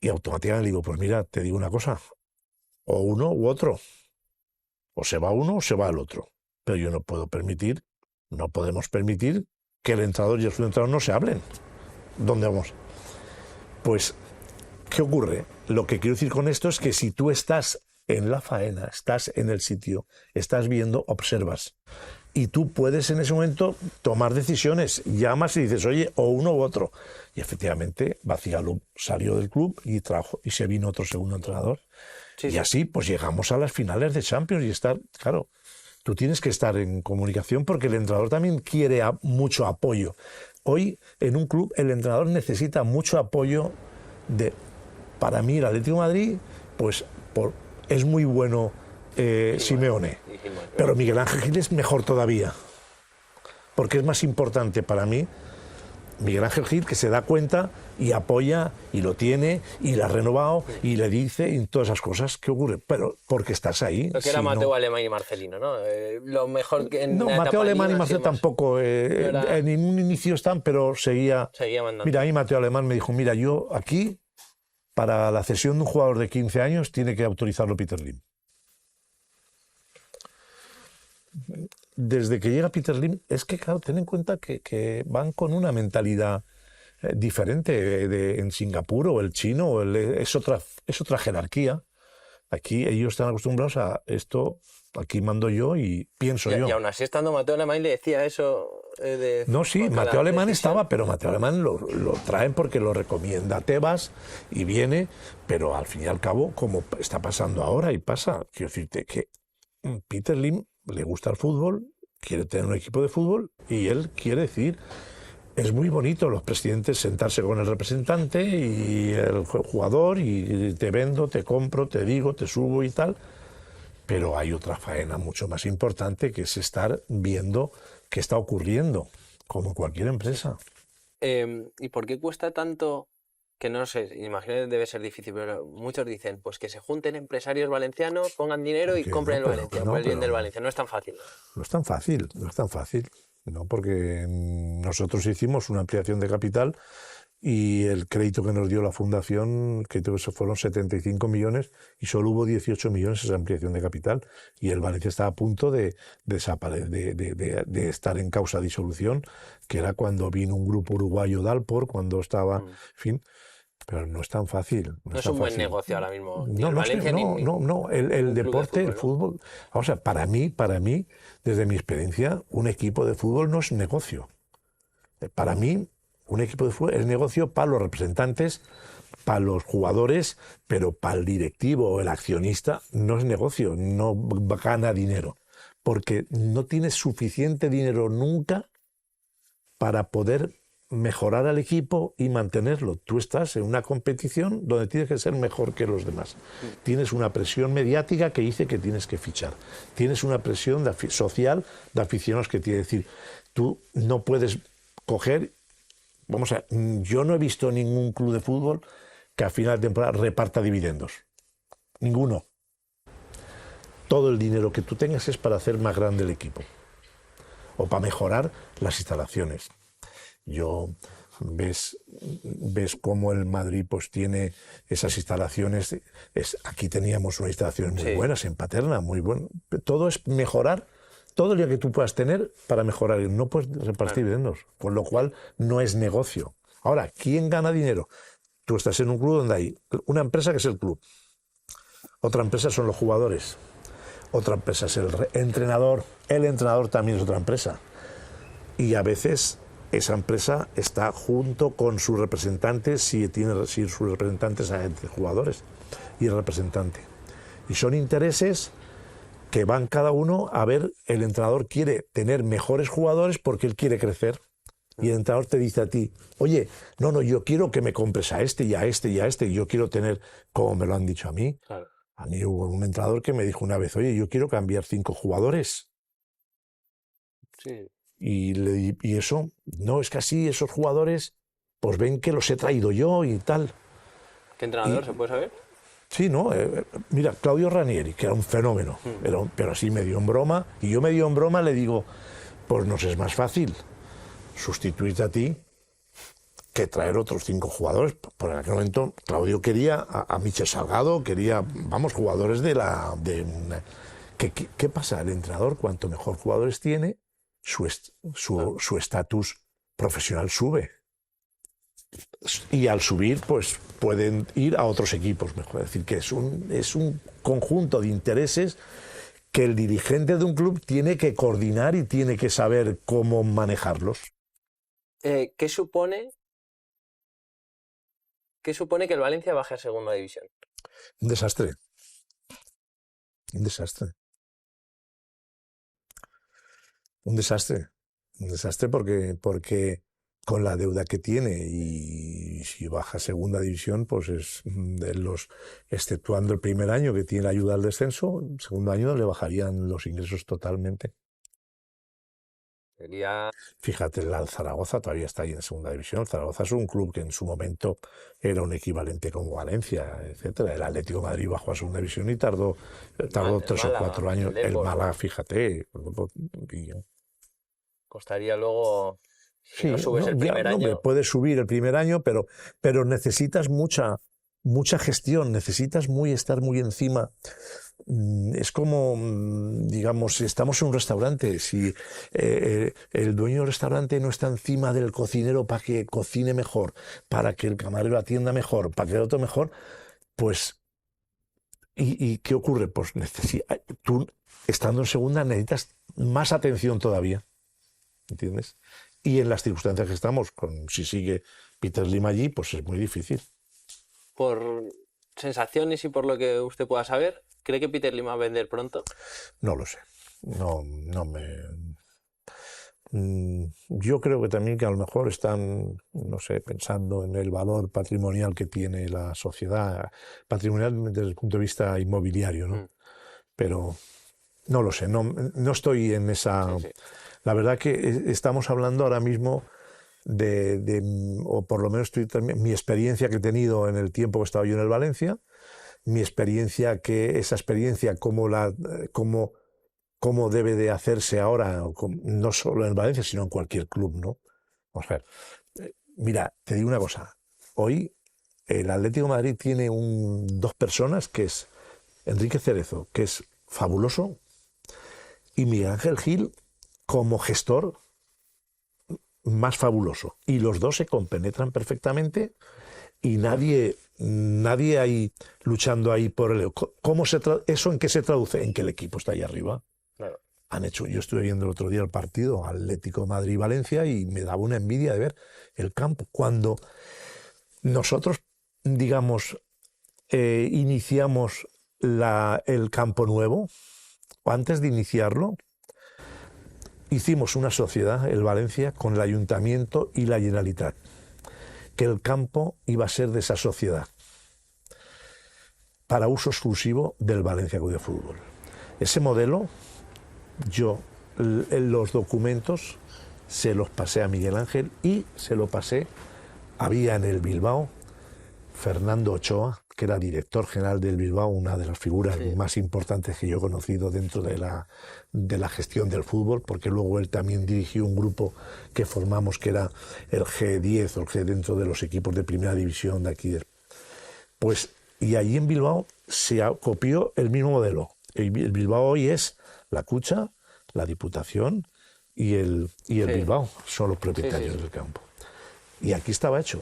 Y automáticamente le digo, pues mira, te digo una cosa, o uno u otro, o se va uno o se va el otro. Pero yo no podemos permitir que el entrenador y el subentrenador no se hablen. ¿Dónde vamos? Pues, ¿qué ocurre? Lo que quiero decir con esto es que si tú estás en la faena, estás en el sitio, estás viendo, observas. Y tú puedes en ese momento tomar decisiones, llamas y dices, oye, o uno u otro. Y efectivamente, Bacigalup salió del club y se vino otro segundo entrenador. Y así, pues llegamos a las finales de Champions y claro, tú tienes que estar en comunicación porque el entrenador también quiere mucho apoyo. Hoy, en un club, el entrenador necesita mucho apoyo para mí, el Atlético de Madrid, pues es muy bueno Simeone. Pero Miguel Ángel Gil es mejor todavía, porque es más importante para mí Miguel Ángel Gil, que se da cuenta y apoya y lo tiene y lo ha renovado y le dice y todas esas cosas. ¿Qué ocurre? Pero porque estás ahí. Lo que era Mateo Alemán y Marcelino, ¿no? Lo mejor que no, Mateo Alemán y Marcelino tampoco. En un inicio están, pero seguía mandando. Mira, ahí Mateo Alemán me dijo, mira, yo aquí, para la cesión de un jugador de 15 años, tiene que autorizarlo Peter Lim. Desde que llega Peter Lim, es que, claro, ten en cuenta que van con una mentalidad diferente en Singapur o el chino, es otra jerarquía. Aquí ellos están acostumbrados a esto, aquí mando yo y pienso yo. Y aún así, estando Mateo Alemán, le decía eso. No, sí, Mateo Alemán estaba, pero Mateo Alemán lo traen porque lo recomienda Tebas y viene, pero al fin y al cabo, como está pasando ahora y pasa, quiero decirte que Peter Lim le gusta el fútbol, quiere tener un equipo de fútbol y él quiere decir, es muy bonito los presidentes sentarse con el representante y el jugador y te vendo, te compro, te digo, te subo y tal, pero hay otra faena mucho más importante que es estar viendo qué está ocurriendo, como cualquier empresa. ¿Y por qué cuesta tanto que no sé, imagino que debe ser difícil, pero muchos dicen, pues que se junten empresarios valencianos, pongan dinero y compren el Valencia, por el bien del Valencia. No es tan fácil. No es tan fácil, no es tan fácil, ¿no? Porque nosotros hicimos una ampliación de capital y el crédito que nos dio la fundación, que fueron 75 millones y solo hubo 18 millones esa ampliación de capital. Y el Valencia estaba a punto de estar en causa de disolución, que era cuando vino un grupo uruguayo de Alpor, cuando estaba, en fin. Pero no es tan fácil. No es un buen negocio ahora mismo. Ni No, el Valencia, no. El deporte, el fútbol. O sea, para mí, desde mi experiencia, un equipo de fútbol no es negocio. Para mí, un equipo de fútbol es negocio para los representantes, para los jugadores, pero para el directivo o el accionista no es negocio, no gana dinero. Porque no tienes suficiente dinero nunca para poder mejorar al equipo y mantenerlo. Tú estás en una competición donde tienes que ser mejor que los demás. Tienes una presión mediática que dice que tienes que fichar. Tienes una presión social de aficionados que tiene que decir, tú no puedes coger... yo no he visto ningún club de fútbol que a final de temporada reparta dividendos. Ninguno. Todo el dinero que tú tengas es para hacer más grande el equipo o para mejorar las instalaciones. Ves cómo el Madrid pues tiene esas instalaciones. Aquí teníamos unas instalaciones muy buenas en Paterna, muy buenas. Todo es mejorar todo el día que tú puedas tener para mejorar. No puedes repartir dividendos, con lo cual no es negocio. Ahora, ¿quién gana dinero? Tú estás en un club donde hay una empresa que es el club, otra empresa son los jugadores, otra empresa es el entrenador también es otra empresa. Y a veces esa empresa está junto con sus representantes, si sus representantes hay entre jugadores y el representante. Y son intereses que van cada uno a ver, el entrenador quiere tener mejores jugadores porque él quiere crecer. Y el entrenador te dice a ti, oye, no, yo quiero que me compres a este y a este y a este, y yo quiero tener, como me lo han dicho a mí. Claro. A mí hubo un entrenador que me dijo una vez, oye, yo quiero cambiar 5 jugadores. Sí. Y eso, no, es que así esos jugadores, pues ven que los he traído yo y tal. ¿Qué entrenador se puede saber? Sí, ¿no? Mira, Claudio Ranieri, que era un fenómeno, pero así medio en broma, y yo medio en broma le digo, pues nos es más fácil sustituirte a ti que traer otros 5 jugadores. Por aquel momento Claudio quería a Michel Salgado, quería, jugadores ¿Qué pasa? El entrenador, cuanto mejor jugadores tiene, su estatus profesional sube. Y al subir, pues pueden ir a otros equipos mejor. Es decir, que es un conjunto de intereses que el dirigente de un club tiene que coordinar y tiene que saber cómo manejarlos. ¿Qué supone que el Valencia baje a segunda división? Un desastre. Un desastre. Un desastre porque con la deuda que tiene y si baja a segunda división, pues es exceptuando el primer año que tiene la ayuda al descenso, el segundo año le bajarían los ingresos totalmente. Fíjate, el Zaragoza todavía está ahí en segunda división. Zaragoza es un club que en su momento era un equivalente como Valencia, etcétera. El Atlético de Madrid bajó a segunda división y tardó 3 o 4 años. El Málaga, fíjate. Costaría luego, si no subes el primer año. Puedes subir el primer año, pero necesitas mucha gestión, necesitas estar muy encima. Es como, digamos, si estamos en un restaurante, si el dueño del restaurante no está encima del cocinero para que cocine mejor, para que el camarero atienda mejor, para que el otro mejor, pues, ¿y qué ocurre? Pues tú, estando en segunda, necesitas más atención todavía, ¿entiendes? Y en las circunstancias que estamos, si sigue Peter Lim allí, pues es muy difícil. Por sensaciones y por lo que usted pueda saber, ¿cree que Peter Lim va a vender pronto? No lo sé. Yo creo que también que a lo mejor están, no sé, pensando en el valor patrimonial que tiene la sociedad, patrimonial desde el punto de vista inmobiliario, ¿no? Pero no lo sé, no estoy en esa... Sí. La verdad que estamos hablando ahora mismo o por lo menos mi experiencia que he tenido en el tiempo que he estado yo en el Valencia, mi experiencia, esa experiencia, cómo debe de hacerse ahora, no solo en Valencia, sino en cualquier club, ¿no? Vamos a ver. Mira, te digo una cosa. Hoy el Atlético de Madrid tiene dos personas, que es Enrique Cerezo, que es fabuloso, y Miguel Ángel Gil, como gestor, más fabuloso. Y los dos se compenetran perfectamente y nadie ahí luchando ahí por el... ¿Eso en qué se traduce? En que el equipo está ahí arriba. Claro. Yo estuve viendo el otro día el partido Atlético de Madrid-Valencia y me daba una envidia de ver el campo. Cuando nosotros, digamos, iniciamos el campo nuevo, o antes de iniciarlo, hicimos una sociedad, el Valencia, con el Ayuntamiento y la Generalitat, que el campo iba a ser de esa sociedad, para uso exclusivo del Valencia Club de Fútbol. Ese modelo, yo en los documentos se los pasé a Miguel Ángel y se lo pasé, había en el Bilbao Fernando Ochoa, que era director general del Bilbao, una de las figuras más importantes que yo he conocido dentro de la gestión del fútbol, porque luego él también dirigió un grupo que formamos, que era el G10, o el G dentro de los equipos de primera división de aquí. Pues, y allí en Bilbao se copió el mismo modelo. El Bilbao hoy es la Cucha, la Diputación y el Bilbao, son los propietarios del campo. Y aquí estaba hecho.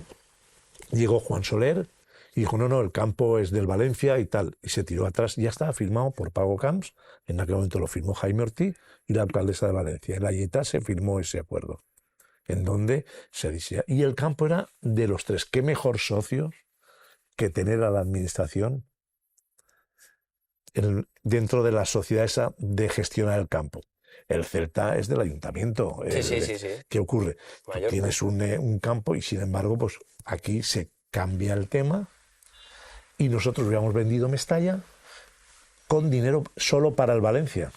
Llegó Juan Soler y dijo, no, el campo es del Valencia y tal. Y se tiró atrás. Ya estaba firmado por Pago Camps. En aquel momento lo firmó Jaime Ortiz y la alcaldesa de Valencia. En la Yeta se firmó ese acuerdo, en donde se decía. Y el campo era de los tres. ¿Qué mejor socios que tener a la administración dentro de la sociedad esa de gestionar el campo? El Celta es del ayuntamiento. Sí. ¿Qué ocurre? Tú tienes un campo y, sin embargo, pues aquí se cambia el tema y nosotros habíamos vendido Mestalla con dinero solo para el Valencia.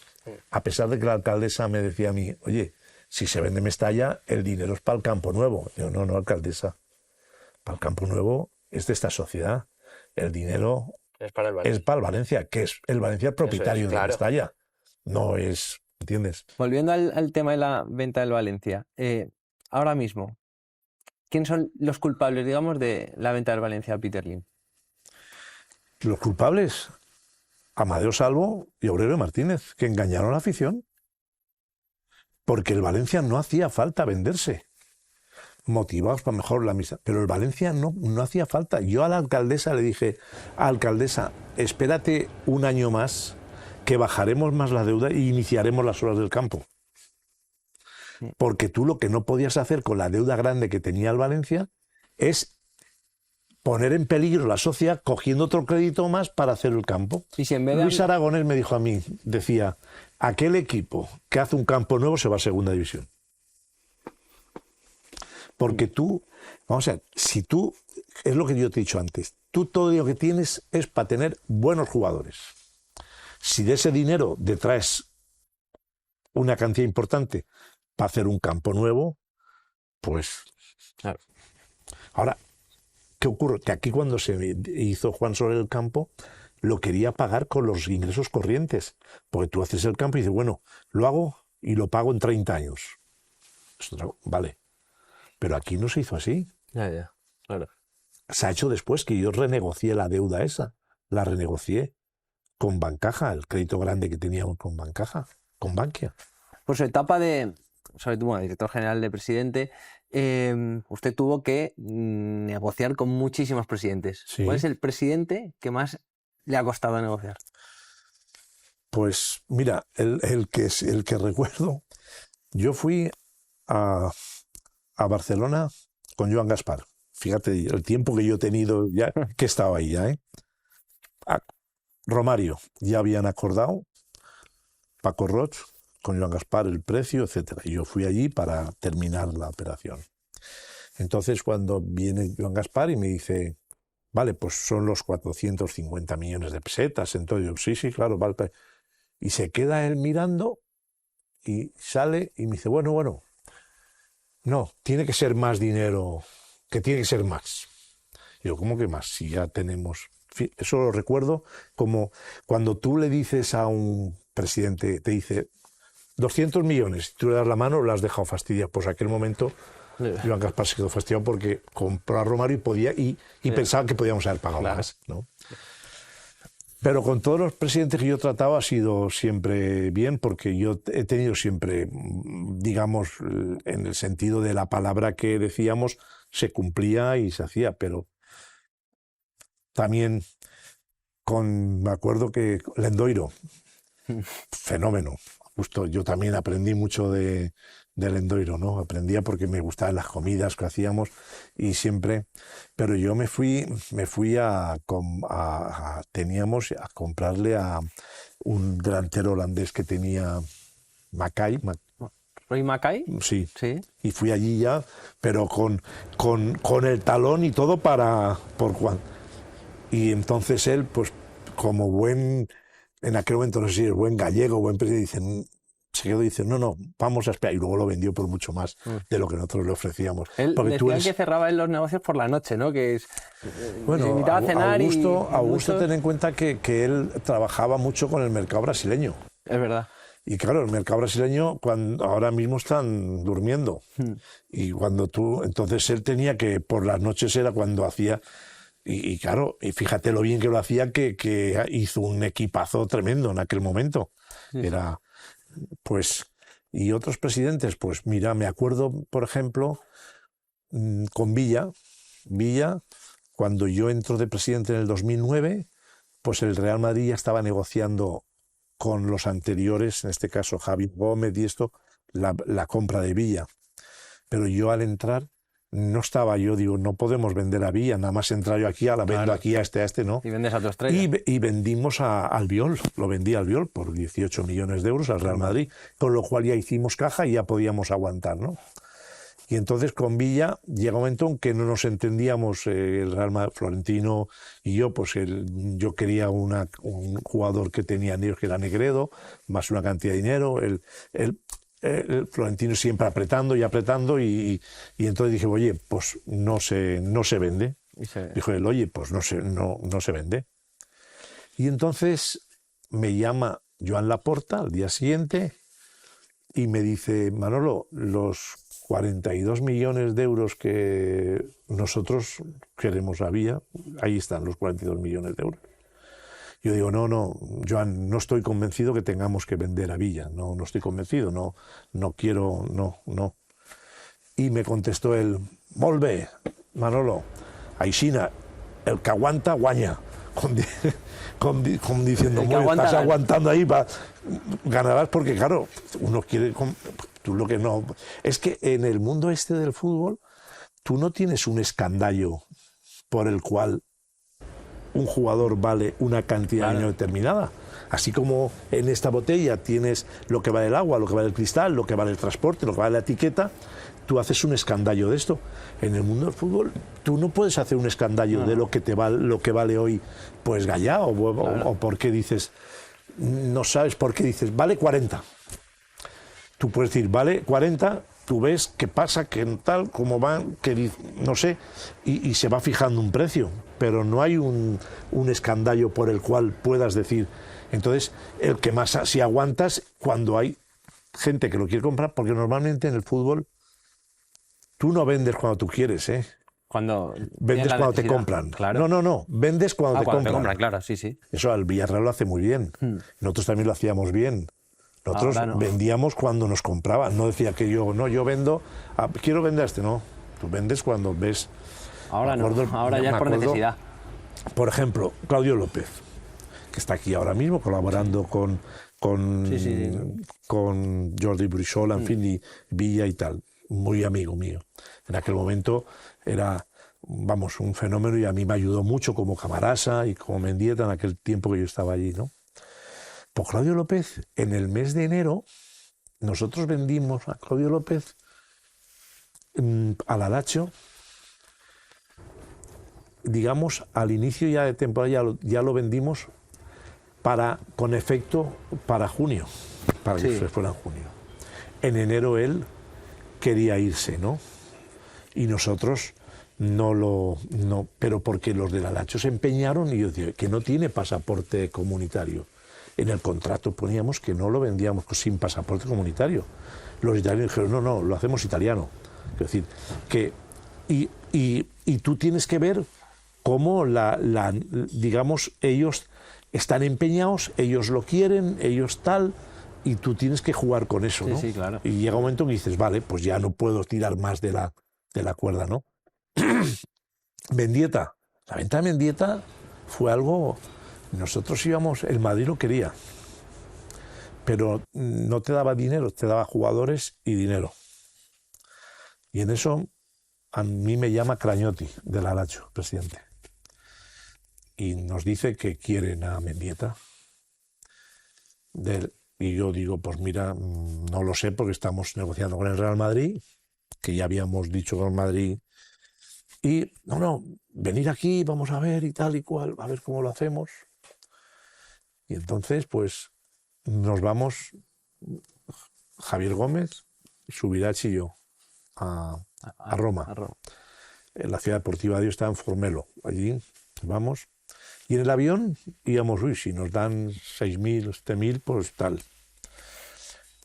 A pesar de que la alcaldesa me decía a mí, oye, si se vende Mestalla, el dinero es para el campo nuevo. Yo, no, alcaldesa. Para el campo nuevo es de esta sociedad. El dinero es para el Valencia, que es el Valencia el propietario de Mestalla. No es... ¿Entiendes? Volviendo al tema de la venta del Valencia, ahora mismo, ¿quiénes son los culpables, digamos, de la venta del Valencia a Peter Lim? Los culpables, Amadeo Salvo y Aurelio Martínez, que engañaron a la afición. Porque el Valencia no hacía falta venderse. Motivados para mejor la amistad. Pero el Valencia no hacía falta. Yo a la alcaldesa le dije, alcaldesa, espérate un año más, que bajaremos más la deuda y iniciaremos las obras del campo. Porque tú lo que no podías hacer con la deuda grande que tenía el Valencia es poner en peligro la sociedad cogiendo otro crédito más para hacer el campo. ¿Y si en vez de... Luis Aragonés me dijo a mí, decía, aquel equipo que hace un campo nuevo se va a segunda división. Porque tú, vamos a ver, si tú, es lo que yo te he dicho antes, tú todo lo que tienes es para tener buenos jugadores. Si de ese dinero detraes una cantidad importante para hacer un campo nuevo, pues... Claro. Ahora, ¿qué ocurre? Que aquí cuando se hizo Juan Soler el campo, lo quería pagar con los ingresos corrientes. Porque tú haces el campo y dices, bueno, lo hago y lo pago en 30 años. Vale. Pero aquí no se hizo así. Ya, claro. Se ha hecho después que yo renegocié la deuda esa. La renegocié con Bancaja, el crédito grande que teníamos con Bancaja, con Bankia. Por su etapa de, sobre todo, director general de presidente, usted tuvo que negociar con muchísimos presidentes. Sí. ¿Cuál es el presidente que más le ha costado negociar? Pues mira, el que recuerdo, yo fui a Barcelona con Joan Gaspar. Fíjate el tiempo que yo he tenido ya, que he estado ahí ya, Romario, ya habían acordado, Paco Roig, con Joan Gaspar el precio, etcétera. Y yo fui allí para terminar la operación. Entonces, cuando viene Joan Gaspar y me dice, vale, pues son los 450 millones de pesetas. Entonces yo, sí, claro, vale. Y se queda él mirando y sale y me dice, bueno, no, tiene que ser más dinero, que tiene que ser más. Yo, ¿cómo que más? Si ya tenemos... Eso lo recuerdo como cuando tú le dices a un presidente, te dice 200 millones, tú le das la mano, lo has dejado fastidiado. Pues aquel momento Joan Gaspar se quedó fastidiado porque compró a Romario y podía y pensaba que podíamos haber pagado más, ¿no? Pero con todos los presidentes que yo trataba ha sido siempre bien, porque yo he tenido siempre, digamos, en el sentido de la palabra que decíamos, se cumplía y se hacía, pero también me acuerdo que Lendoiro, fenómeno. Justo yo también aprendí mucho de Lendoiro, ¿no? Aprendía porque me gustaban las comidas que hacíamos y siempre... Pero yo me fui teníamos a comprarle a un delantero holandés que tenía Mackay. ¿Roy Mackay? Sí. Y fui allí ya, pero con el talón y todo por Juan. Y entonces él, pues como buen... En aquel momento, no sé si es buen gallego, buen presidente, se quedó y dice, no, vamos a esperar. Y luego lo vendió por mucho más de lo que nosotros le ofrecíamos. Él decía que cerraba en los negocios por la noche, ¿no? Que bueno, invitaba a cenar Augusto, ten en cuenta que él trabajaba mucho con el mercado brasileño. Es verdad. Y claro, el mercado brasileño ahora mismo están durmiendo. Y entonces él tenía que, por las noches era cuando hacía... Y claro, y fíjate lo bien que lo hacía, que hizo un equipazo tremendo en aquel momento. Era, pues, y otros presidentes, pues mira, me acuerdo, por ejemplo, con Villa, cuando yo entro de presidente en el 2009, pues el Real Madrid ya estaba negociando con los anteriores, en este caso Javi Gómez y esto, la compra de Villa. Pero yo al entrar... No estaba yo, digo, no podemos vender a Villa, nada más entrar yo aquí, vendo aquí a este, ¿no? Y vendes a tu estrella. Y vendimos a Albiol, lo vendí a Albiol por 18 millones de euros al Real Madrid, con lo cual ya hicimos caja y ya podíamos aguantar, ¿no? Y entonces con Villa llega un momento en que no nos entendíamos, el Real Madrid, Florentino y yo, pues yo quería un jugador que tenía que era Negredo, más una cantidad de dinero, el Florentino siempre apretando y entonces dije, oye, pues no se vende. Dijo él, oye, pues no se vende. Y entonces me llama Joan Laporta al día siguiente y me dice, Manolo, los 42 millones de euros que nosotros queremos a Villa, ahí están los 42 millones de euros. Yo digo, no, Joan, no estoy convencido que tengamos que vender a Villa, no estoy convencido, no quiero, no. Y me contestó él, volve, Manolo, Aixina, el que aguanta, guaña. Diciendo, estás aguantando ahí, ganarás porque, claro, uno quiere... Tú lo que no... Es que en el mundo este del fútbol, tú no tienes un escandallo por el cual un jugador vale una cantidad de dinero determinada. Así como en esta botella tienes lo que vale el agua, lo que vale el cristal, lo que vale el transporte, lo que vale la etiqueta, tú haces un escandallo de esto. En el mundo del fútbol tú no puedes hacer un escandallo de lo que vale hoy pues Gallá o por qué dices, no sabes por qué dices, vale 40. Tú puedes decir, vale 40, tú ves qué pasa, qué tal, cómo van, que no sé, y se va fijando un precio, pero no hay un escandallo por el cual puedas decir. Entonces, el que más, si aguantas, cuando hay gente que lo quiere comprar, porque normalmente en el fútbol tú no vendes cuando tú quieres, ¿eh? Vendes cuando te compran. Claro. No, vendes cuando te compran. Claro, sí. Eso al Villarreal lo hace muy bien. Nosotros también lo hacíamos bien. Nosotros vendíamos cuando nos compraban. No decía que yo vendo, quiero vender no. Tú vendes cuando ves. Ahora no, ahora ya es por necesidad. Por ejemplo, Claudio López, que está aquí ahora mismo colaborando con Jordi Brizola, en fin, y Villa y tal. Muy amigo mío. En aquel momento era, un fenómeno y a mí me ayudó mucho como Camarasa y como Mendieta en aquel tiempo que yo estaba allí, ¿no? Pues Claudio López, en el mes de enero, nosotros vendimos a Claudio López al Alacho, digamos, al inicio ya de temporada ya lo vendimos con efecto para junio, para que se fuera en junio. En enero él quería irse, ¿no? Y nosotros no, pero porque los del Alacho se empeñaron y yo decía que no tiene pasaporte comunitario. En el contrato poníamos que no lo vendíamos sin pasaporte comunitario. Los italianos dijeron, no, lo hacemos italiano. Es decir, que y tú tienes que ver cómo digamos, ellos están empeñados, ellos lo quieren, ellos tal, y tú tienes que jugar con eso, ¿no? Sí, claro. Y llega un momento que dices, vale, pues ya no puedo tirar más de la cuerda, ¿no? Mendieta. La venta de Mendieta fue algo... Nosotros íbamos... El Madrid lo quería, pero no te daba dinero, te daba jugadores y dinero. Y en eso a mí me llama Cragnotti, del Alacho, presidente. Y nos dice que quieren a Mendieta. Y yo digo, pues mira, no lo sé porque estamos negociando con el Real Madrid, que ya habíamos dicho con el Madrid. Y no, venir aquí, vamos a ver y tal y cual, a ver cómo lo hacemos. Y entonces, pues, nos vamos, Javier Gómez, Subirachs y yo, a Roma. En la ciudad deportiva de Dios está en Formello. Allí vamos. Y en el avión íbamos, si nos dan 6.000, 7.000, pues tal.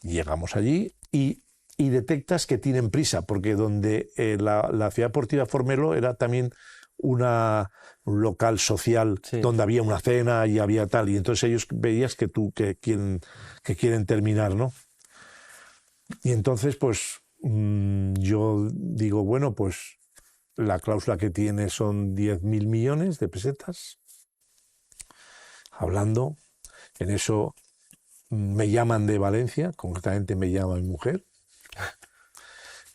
Llegamos allí y detectas que tienen prisa, porque donde la ciudad deportiva Formello era también un local social, sí, donde había una cena y había tal, y entonces ellos veías que quieren terminar, ¿no? Y entonces, pues, yo digo, bueno, pues la cláusula que tiene son 10.000 millones de pesetas. Hablando, en eso me llaman de Valencia, concretamente me llama mi mujer.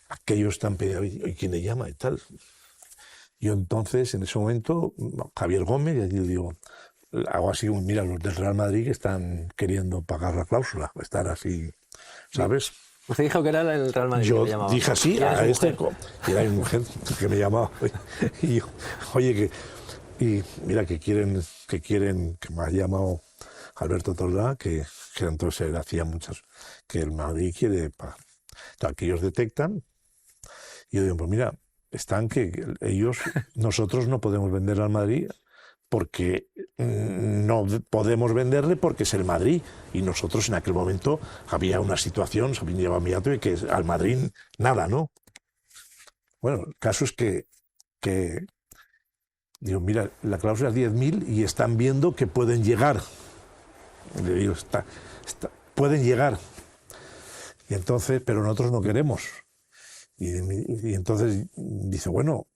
Aquellos están pidiendo, ¿y quién le llama y tal? Yo entonces, en ese momento, Javier Gómez, y allí digo, hago así, mira, los del Real Madrid que están queriendo pagar la cláusula, estar así, ¿sabes? Usted dijo que era el Real Madrid. Yo que llamaba. dije así, a este, y era mi mujer que me llamaba, y yo, oye, y mira, que quieren, que me ha llamado Alberto Toldrá, que entonces él hacía muchas, que el Madrid quiere pagar. Entonces, que ellos detectan, y yo digo, pues mira, están que nosotros no podemos vender al Madrid porque no podemos venderle porque es el Madrid, y nosotros en aquel momento había una situación, se había llevado inmediato, y que al Madrid nada, ¿no? Bueno, el caso es que digo, mira, la cláusula es 10.000 y están viendo que pueden llegar. Le digo, pueden llegar. Y entonces, pero nosotros no queremos. Y entonces dice, bueno,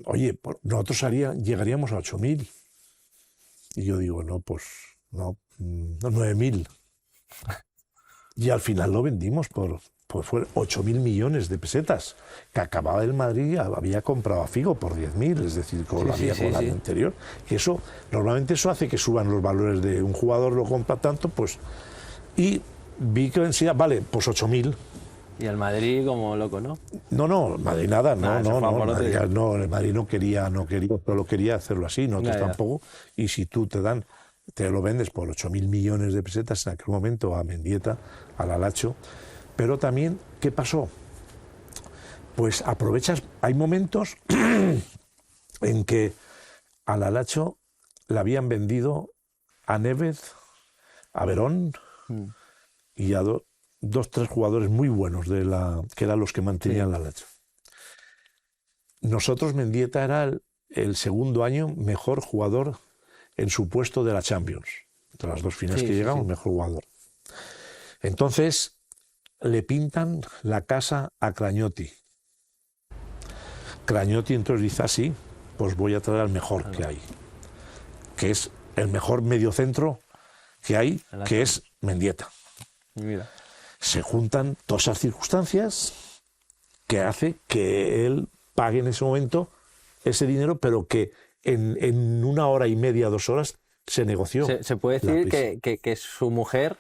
oye, nosotros llegaríamos a 8.000. Y yo digo, no, pues no, 9.000. Y al final lo vendimos por 8.000 millones de pesetas, que acababa el Madrid, había comprado a Figo por 10.000, es decir, con la año anterior. Y eso, normalmente eso hace que suban los valores de un jugador, lo compra tanto, pues... Y vi que decía, vale, pues 8.000. Y el Madrid como loco, ¿no? No, el Madrid nada, no, el Madrid no quería, solo quería hacerlo así, nosotros tampoco. Y si tú te lo vendes por 8.000 millones de pesetas en aquel momento a Mendieta, al Alacho. Pero también, ¿qué pasó? Pues aprovechas, hay momentos en que al Alacho le habían vendido a Névez, a Verón y a dos, tres jugadores muy buenos que eran los que mantenían al Alacho. Nosotros, Mendieta era el segundo año mejor jugador en su puesto de la Champions. De las dos finales que llegamos, mejor jugador. Entonces le pintan la casa a Cragnotti. Cragnotti entonces dice así, pues voy a traer al mejor que hay, que es el mejor mediocentro que hay, que es Mendieta. Mira. Se juntan todas esas circunstancias que hace que él pague en ese momento ese dinero, pero que en 1 hora y media, 2 horas se negoció. Se puede decir que su mujer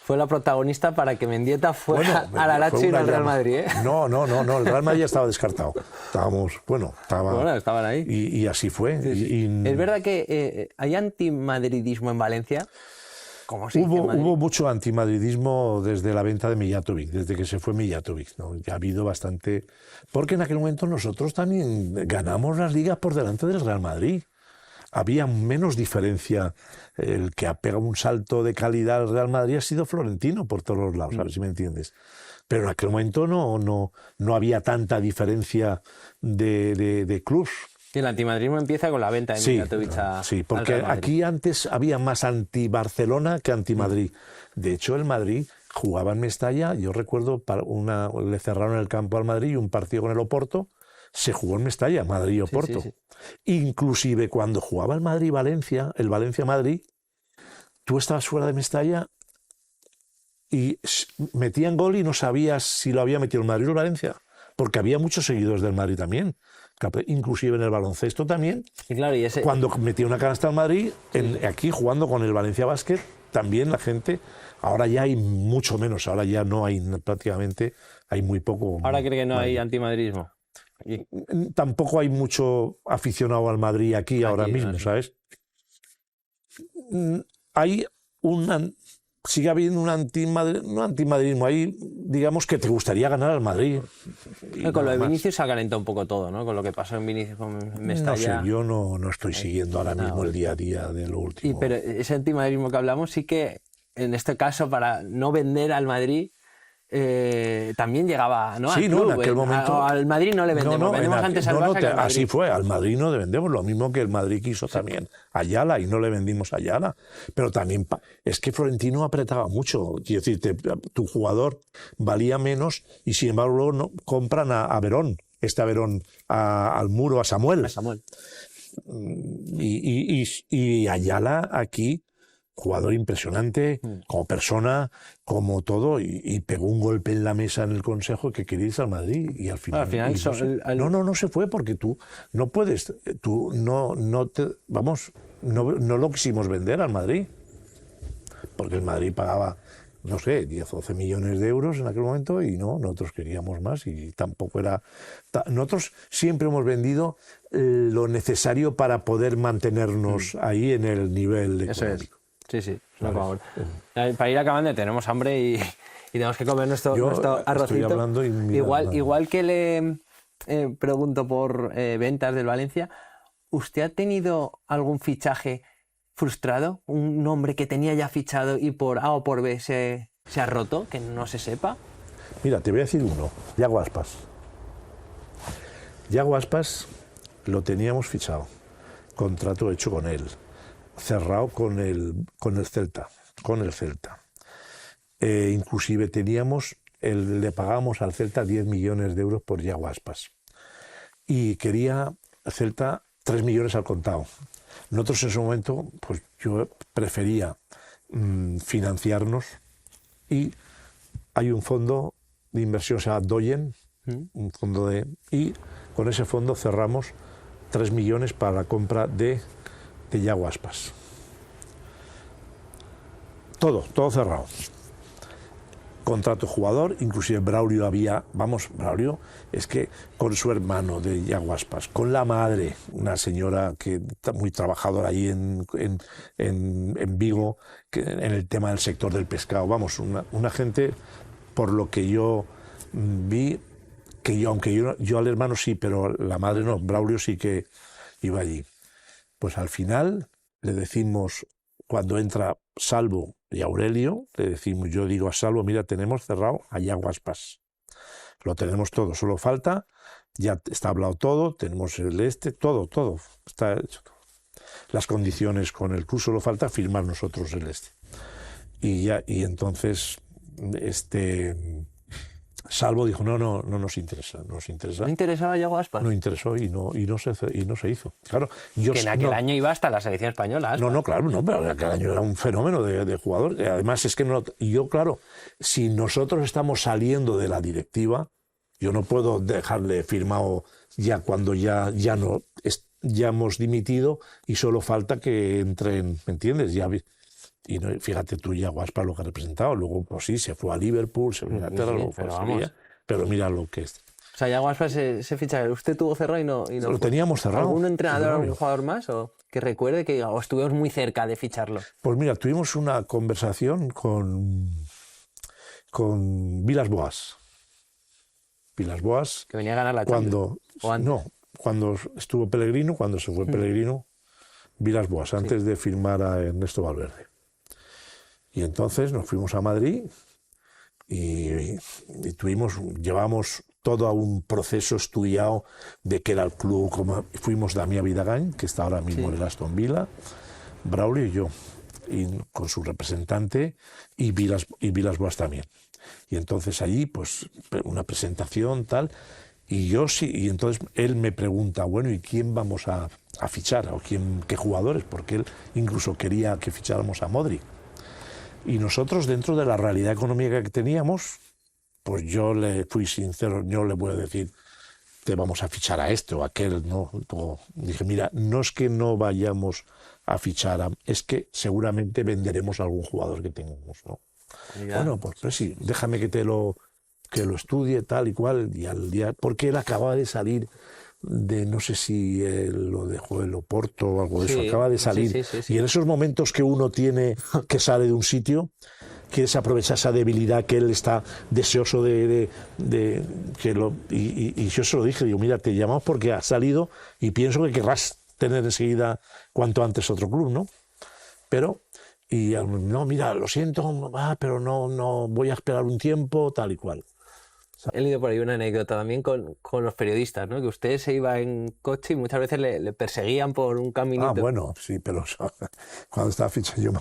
fue la protagonista para que Mendieta fuera al Alacho y no al Real Madrid, ¿eh? No, el Real Madrid ya estaba descartado. Estaban ahí. Y así fue. ¿Es verdad que hay antimadridismo en Valencia? como se dice en Madrid. Hubo mucho antimadridismo desde la venta de Mijatovic, desde que se fue Mijatovic, ¿no? Ya ha habido bastante... Porque en aquel momento nosotros también ganamos las ligas por delante del Real Madrid. Había menos diferencia. El que ha pegado un salto de calidad al Real Madrid ha sido Florentino por todos los lados, a ver si me entiendes. Pero en aquel momento no había tanta diferencia de clubs. Y el antimadridismo empieza con la venta de Mijatovic a Sí, porque aquí antes había más anti-Barcelona que anti-Madrid. De hecho, el Madrid jugaba en Mestalla. Yo recuerdo, le cerraron el campo al Madrid y un partido con el Oporto se jugó en Mestalla, Madrid y Oporto. Sí. Inclusive cuando jugaba el Madrid-Valencia, el Valencia-Madrid, tú estabas fuera de Mestalla y metían gol y no sabías si lo había metido el Madrid o el Valencia, porque había muchos seguidores del Madrid también, inclusive en el baloncesto también. Y claro, cuando metía una canasta al Madrid, aquí jugando con el Valencia Basket, también la gente, ahora ya hay mucho menos, ahora ya no hay prácticamente, hay muy poco. ¿Ahora cree que no hay antimadridismo? Tampoco hay mucho aficionado al Madrid aquí ahora mismo, ¿sabes? Hay sigue habiendo un antimadridismo ahí, digamos, que te gustaría ganar al Madrid. Con lo de Vinicius se ha calentado un poco todo, ¿no? Con lo que pasó en Vinicius con Mestalla. No sé, yo no estoy siguiendo ahora mismo el día a día de lo último. Pero ese antimadridismo que hablamos sí que, en este caso, para no vender al Madrid, también llegaba, ¿no? Sí, al club, en aquel momento. Al Madrid no le vendemos, vendemos antes al Barça que al Madrid. Así fue, al Madrid no le vendemos, lo mismo que el Madrid quiso también Ayala y no le vendimos a Ayala. Pero también es que Florentino apretaba mucho, quiero decirte, tu jugador valía menos y sin embargo luego compran a Verón, a Verón, al Muro, a Samuel. Y Ayala aquí, jugador impresionante, como persona, como todo, y pegó un golpe en la mesa en el Consejo que quería irse al Madrid y al final... No se fue porque tú no puedes, no lo quisimos vender al Madrid, porque el Madrid pagaba, no sé, 10 o 12 millones de euros en aquel momento y nosotros queríamos más y tampoco era... Nosotros siempre hemos vendido lo necesario para poder mantenernos ahí en el nivel económico. Sí, no, por favor. Para ir acabando, tenemos hambre y tenemos que comer nuestro arrocito. Estoy hablando igual que le pregunto por ventas del Valencia, ¿usted ha tenido algún fichaje frustrado? ¿Un nombre que tenía ya fichado y por A o por B se ha roto, que no se sepa? Mira, te voy a decir uno, Yago Aspas. Yago Aspas lo teníamos fichado, contrato hecho con él, cerrado con el Celta. Inclusive le pagábamos al Celta 10 millones de euros por Yago Aspas. Y quería Celta 3 millones al contado. Nosotros en ese momento, pues yo prefería financiarnos y hay un fondo de inversión, se llama Doyen, un fondo y con ese fondo cerramos 3 millones para la compra de Yago Aspas. Todo cerrado. Contrato jugador, inclusive Braulio Braulio es que con su hermano de Yago Aspas, con la madre, una señora que está muy trabajadora ahí en Vigo, en el tema del sector del pescado, una gente, por lo que yo vi, aunque yo al hermano sí, pero la madre no, Braulio sí que iba allí. Pues al final le decimos, cuando entra Salvo y Aurelio, yo digo a Salvo, mira, tenemos cerrado a Yago Aspas. Lo tenemos todo, solo falta, ya está hablado todo, tenemos todo, está hecho todo. Las condiciones con el club, solo falta firmar nosotros el Y entonces, Salvo dijo, no nos interesa. ¿No interesaba Yago Aspas? No interesó y no se hizo. Claro, que en aquel año iba hasta la selección española. Aspas. Claro, pero en aquel año era un fenómeno de jugador. Además es que claro, si nosotros estamos saliendo de la directiva, yo no puedo dejarle firmado ya cuando ya hemos dimitido y solo falta que entren, ¿me entiendes? Y fíjate tú, Yago Aspas lo que ha representado. Luego, pues sí, se fue a Liverpool, se fue a Inglaterra, pero mira lo que es. O sea, Yago Aspas ese fichaje, ¿usted tuvo cerrado y no Lo teníamos cerrado. ¿Algún entrenador, algún jugador más o que recuerde que diga, estuvimos muy cerca de ficharlo? Pues mira, tuvimos una conversación con Villas-Boas. Villas-Boas. Que venía a ganar la Champions. Cuando estuvo Pellegrino, cuando se fue Pellegrino, Villas-Boas, antes de firmar a Ernesto Valverde. Y entonces nos fuimos a Madrid y llevamos todo un proceso estudiado de qué era el club. Fuimos Damià Vidagain, que está ahora mismo en el Aston Villa, Braulio y yo, y con su representante, y Villas-Boas también. Y entonces allí, pues, una presentación, tal, y yo sí, y entonces él me pregunta, bueno, ¿y quién vamos a fichar? ¿O qué jugadores? Porque él incluso quería que ficháramos a Modric. Y nosotros, dentro de la realidad económica que teníamos, pues yo le fui sincero, yo le voy a decir, te vamos a fichar a este o a aquel, ¿no? Dije, mira, no es que no vayamos a fichar, es que seguramente venderemos a algún jugador que tengamos, ¿no? Bueno, pues sí, déjame que lo estudie tal y cual, y al día, porque él acababa de salir de, no sé si lo dejó el Oporto o algo de eso, acaba de salir, y en esos momentos que uno tiene que sale de un sitio, quieres aprovechar esa debilidad que él está deseoso y yo se lo dije, digo, mira, te llamamos porque has salido y pienso que querrás tener enseguida cuanto antes otro club, ¿no? Pero, no, mira, lo siento, pero no voy a esperar un tiempo, tal y cual. He leído por ahí una anécdota también con los periodistas, ¿no? Que usted se iba en coche y muchas veces le perseguían por un caminito. Ah, bueno, sí, pero cuando estaba fichado yo...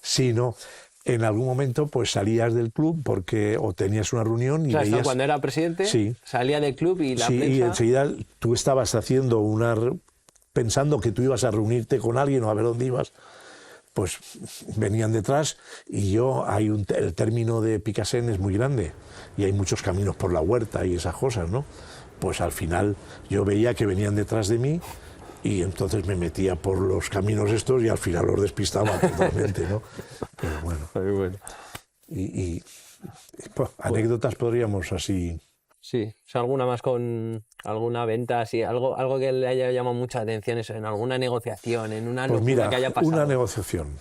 Sí, no... En algún momento pues salías del club porque o tenías una reunión y veías... Cuando era presidente, salía del club y la prensa... y enseguida tú estabas haciendo pensando que tú ibas a reunirte con alguien o a ver dónde ibas, pues venían detrás y el término de Picassent es muy grande y hay muchos caminos por la huerta y esas cosas, ¿no? Pues al final yo veía que venían detrás de mí y entonces me metía por los caminos estos y al final los despistaba totalmente, ¿no? Pero bueno. Muy bueno. Y pues, anécdotas podríamos así... Sí, o sea, alguna más con alguna venta, así, algo que le haya llamado mucha atención, eso, en alguna negociación, en una locura pues mira, que haya pasado. Una negociación.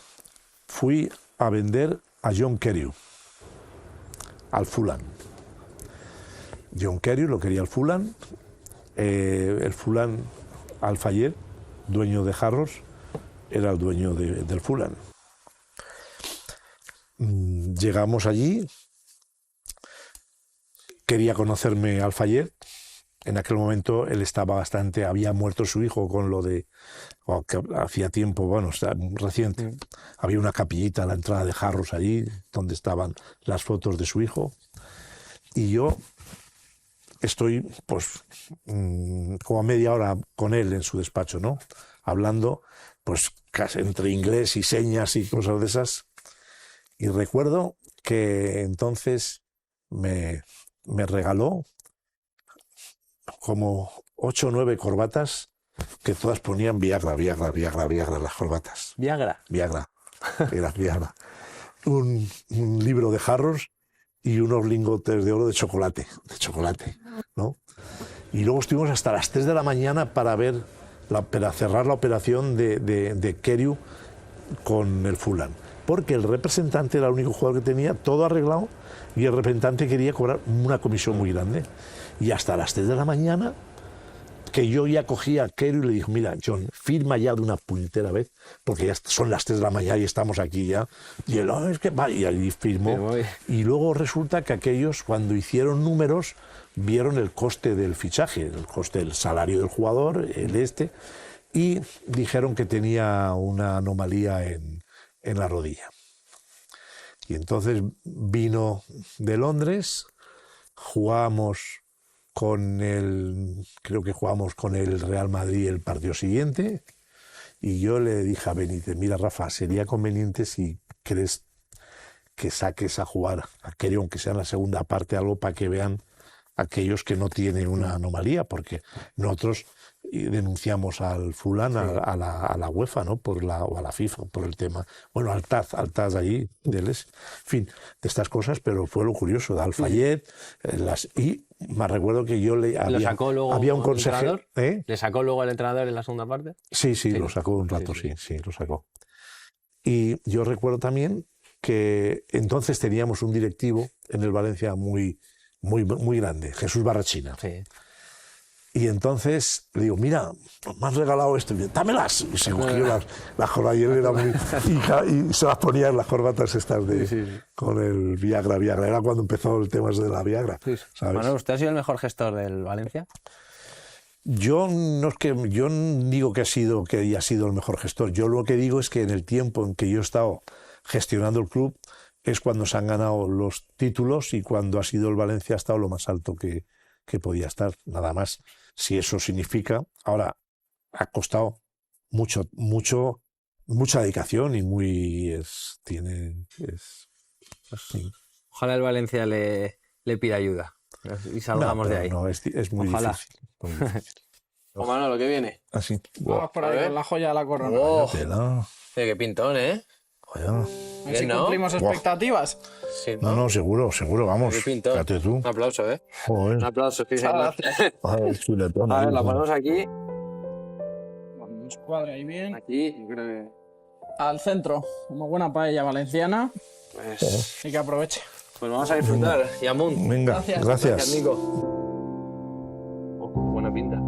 Fui a vender a John Carew al Fulham. John Carew lo quería al Fulham. El Fulham, Al-Fayed, dueño de Harrods, era el dueño del Fulham. Llegamos allí, quería conocerme Al-Fayed. En aquel momento él estaba había muerto su hijo con lo de, que hacía tiempo, bueno, reciente. Había una capillita a la entrada de Harrods allí, donde estaban las fotos de su hijo. Y yo estoy, pues, como a media hora con él en su despacho, ¿no? Hablando, pues, casi entre inglés y señas y cosas de esas. Y recuerdo que entonces me regaló como 8 o 9 corbatas que todas ponían Viagra, las corbatas. ¿Viagra? Viagra, era Viagra. Un libro de Harrods y unos lingotes de oro de chocolate, ¿no? Y luego estuvimos hasta las 3 de la mañana para cerrar la operación de Carew con el Fulham. Porque el representante era el único jugador que tenía todo arreglado y el representante quería cobrar una comisión muy grande. Y hasta las 3 de la mañana, que yo ya cogía a Carew y le dije, mira, John, firma ya de una puñetera vez, porque ya son las 3 de la mañana y estamos aquí ya. Y él, es que va, y ahí firmó. Y luego resulta que aquellos, cuando hicieron números, vieron el coste del fichaje, el coste del salario del jugador, y dijeron que tenía una anomalía en la rodilla. Y entonces vino de Londres, creo que jugamos con el Real Madrid el partido siguiente, y yo le dije a Benítez, mira Rafa, sería conveniente si crees que saques a jugar a Carew, aunque sea en la segunda parte, algo para que vean aquellos que no tienen una anomalía, porque nosotros denunciamos al Fulham, a la UEFA, ¿no? O a la FIFA por el tema. Bueno, al TAS allí, en fin, de estas cosas, pero fue lo curioso, de Al-Fayed, y me recuerdo que yo le ¿Lo sacó luego había un el consejero. entrenador? ¿Le sacó luego el entrenador en la segunda parte? Sí, lo sacó un rato, sí, lo sacó. Y yo recuerdo también que entonces teníamos un directivo en el Valencia muy grande, Jesús Barrachina. Sí. Y entonces le digo, mira, me has regalado esto, y dámelas. Y se cogió las corbatas, y él era muy... Y se las ponía en las corbatas estas con el Viagra. Era cuando empezó el tema de la Viagra. Sí. ¿Sabes? Manuel, ¿usted ha sido el mejor gestor del Valencia? Yo no digo que haya sido el mejor gestor. Yo lo que digo es que en el tiempo en que yo he estado gestionando el club es cuando se han ganado los títulos y cuando ha sido el Valencia ha estado lo más alto que podía estar, nada más. Si eso significa, ahora ha costado mucha dedicación y sí. Ojalá el Valencia le pida ayuda y salgamos de ahí. No, es muy difícil. O Manolo, ¿qué viene? Así. Vamos por ahí con la joya de la corona. Oh, Tela. qué pintón, ¿eh? Joder. A ver si cumplimos expectativas. Sí, No, seguro, vamos. Qué pintón. Fíjate tú. Un aplauso, ¿eh? Joder. Un aplauso, sí, señor. Joder, chuletón, A ver, ahí, la ¿no? ponemos aquí. Nos cuadra ahí bien. Aquí, yo creo que... Al centro, como buena paella valenciana. Pues, Y que aproveche. pues vamos a disfrutar. Yamun. Venga, Gracias. gracias. Nico. Oh, buena pinta.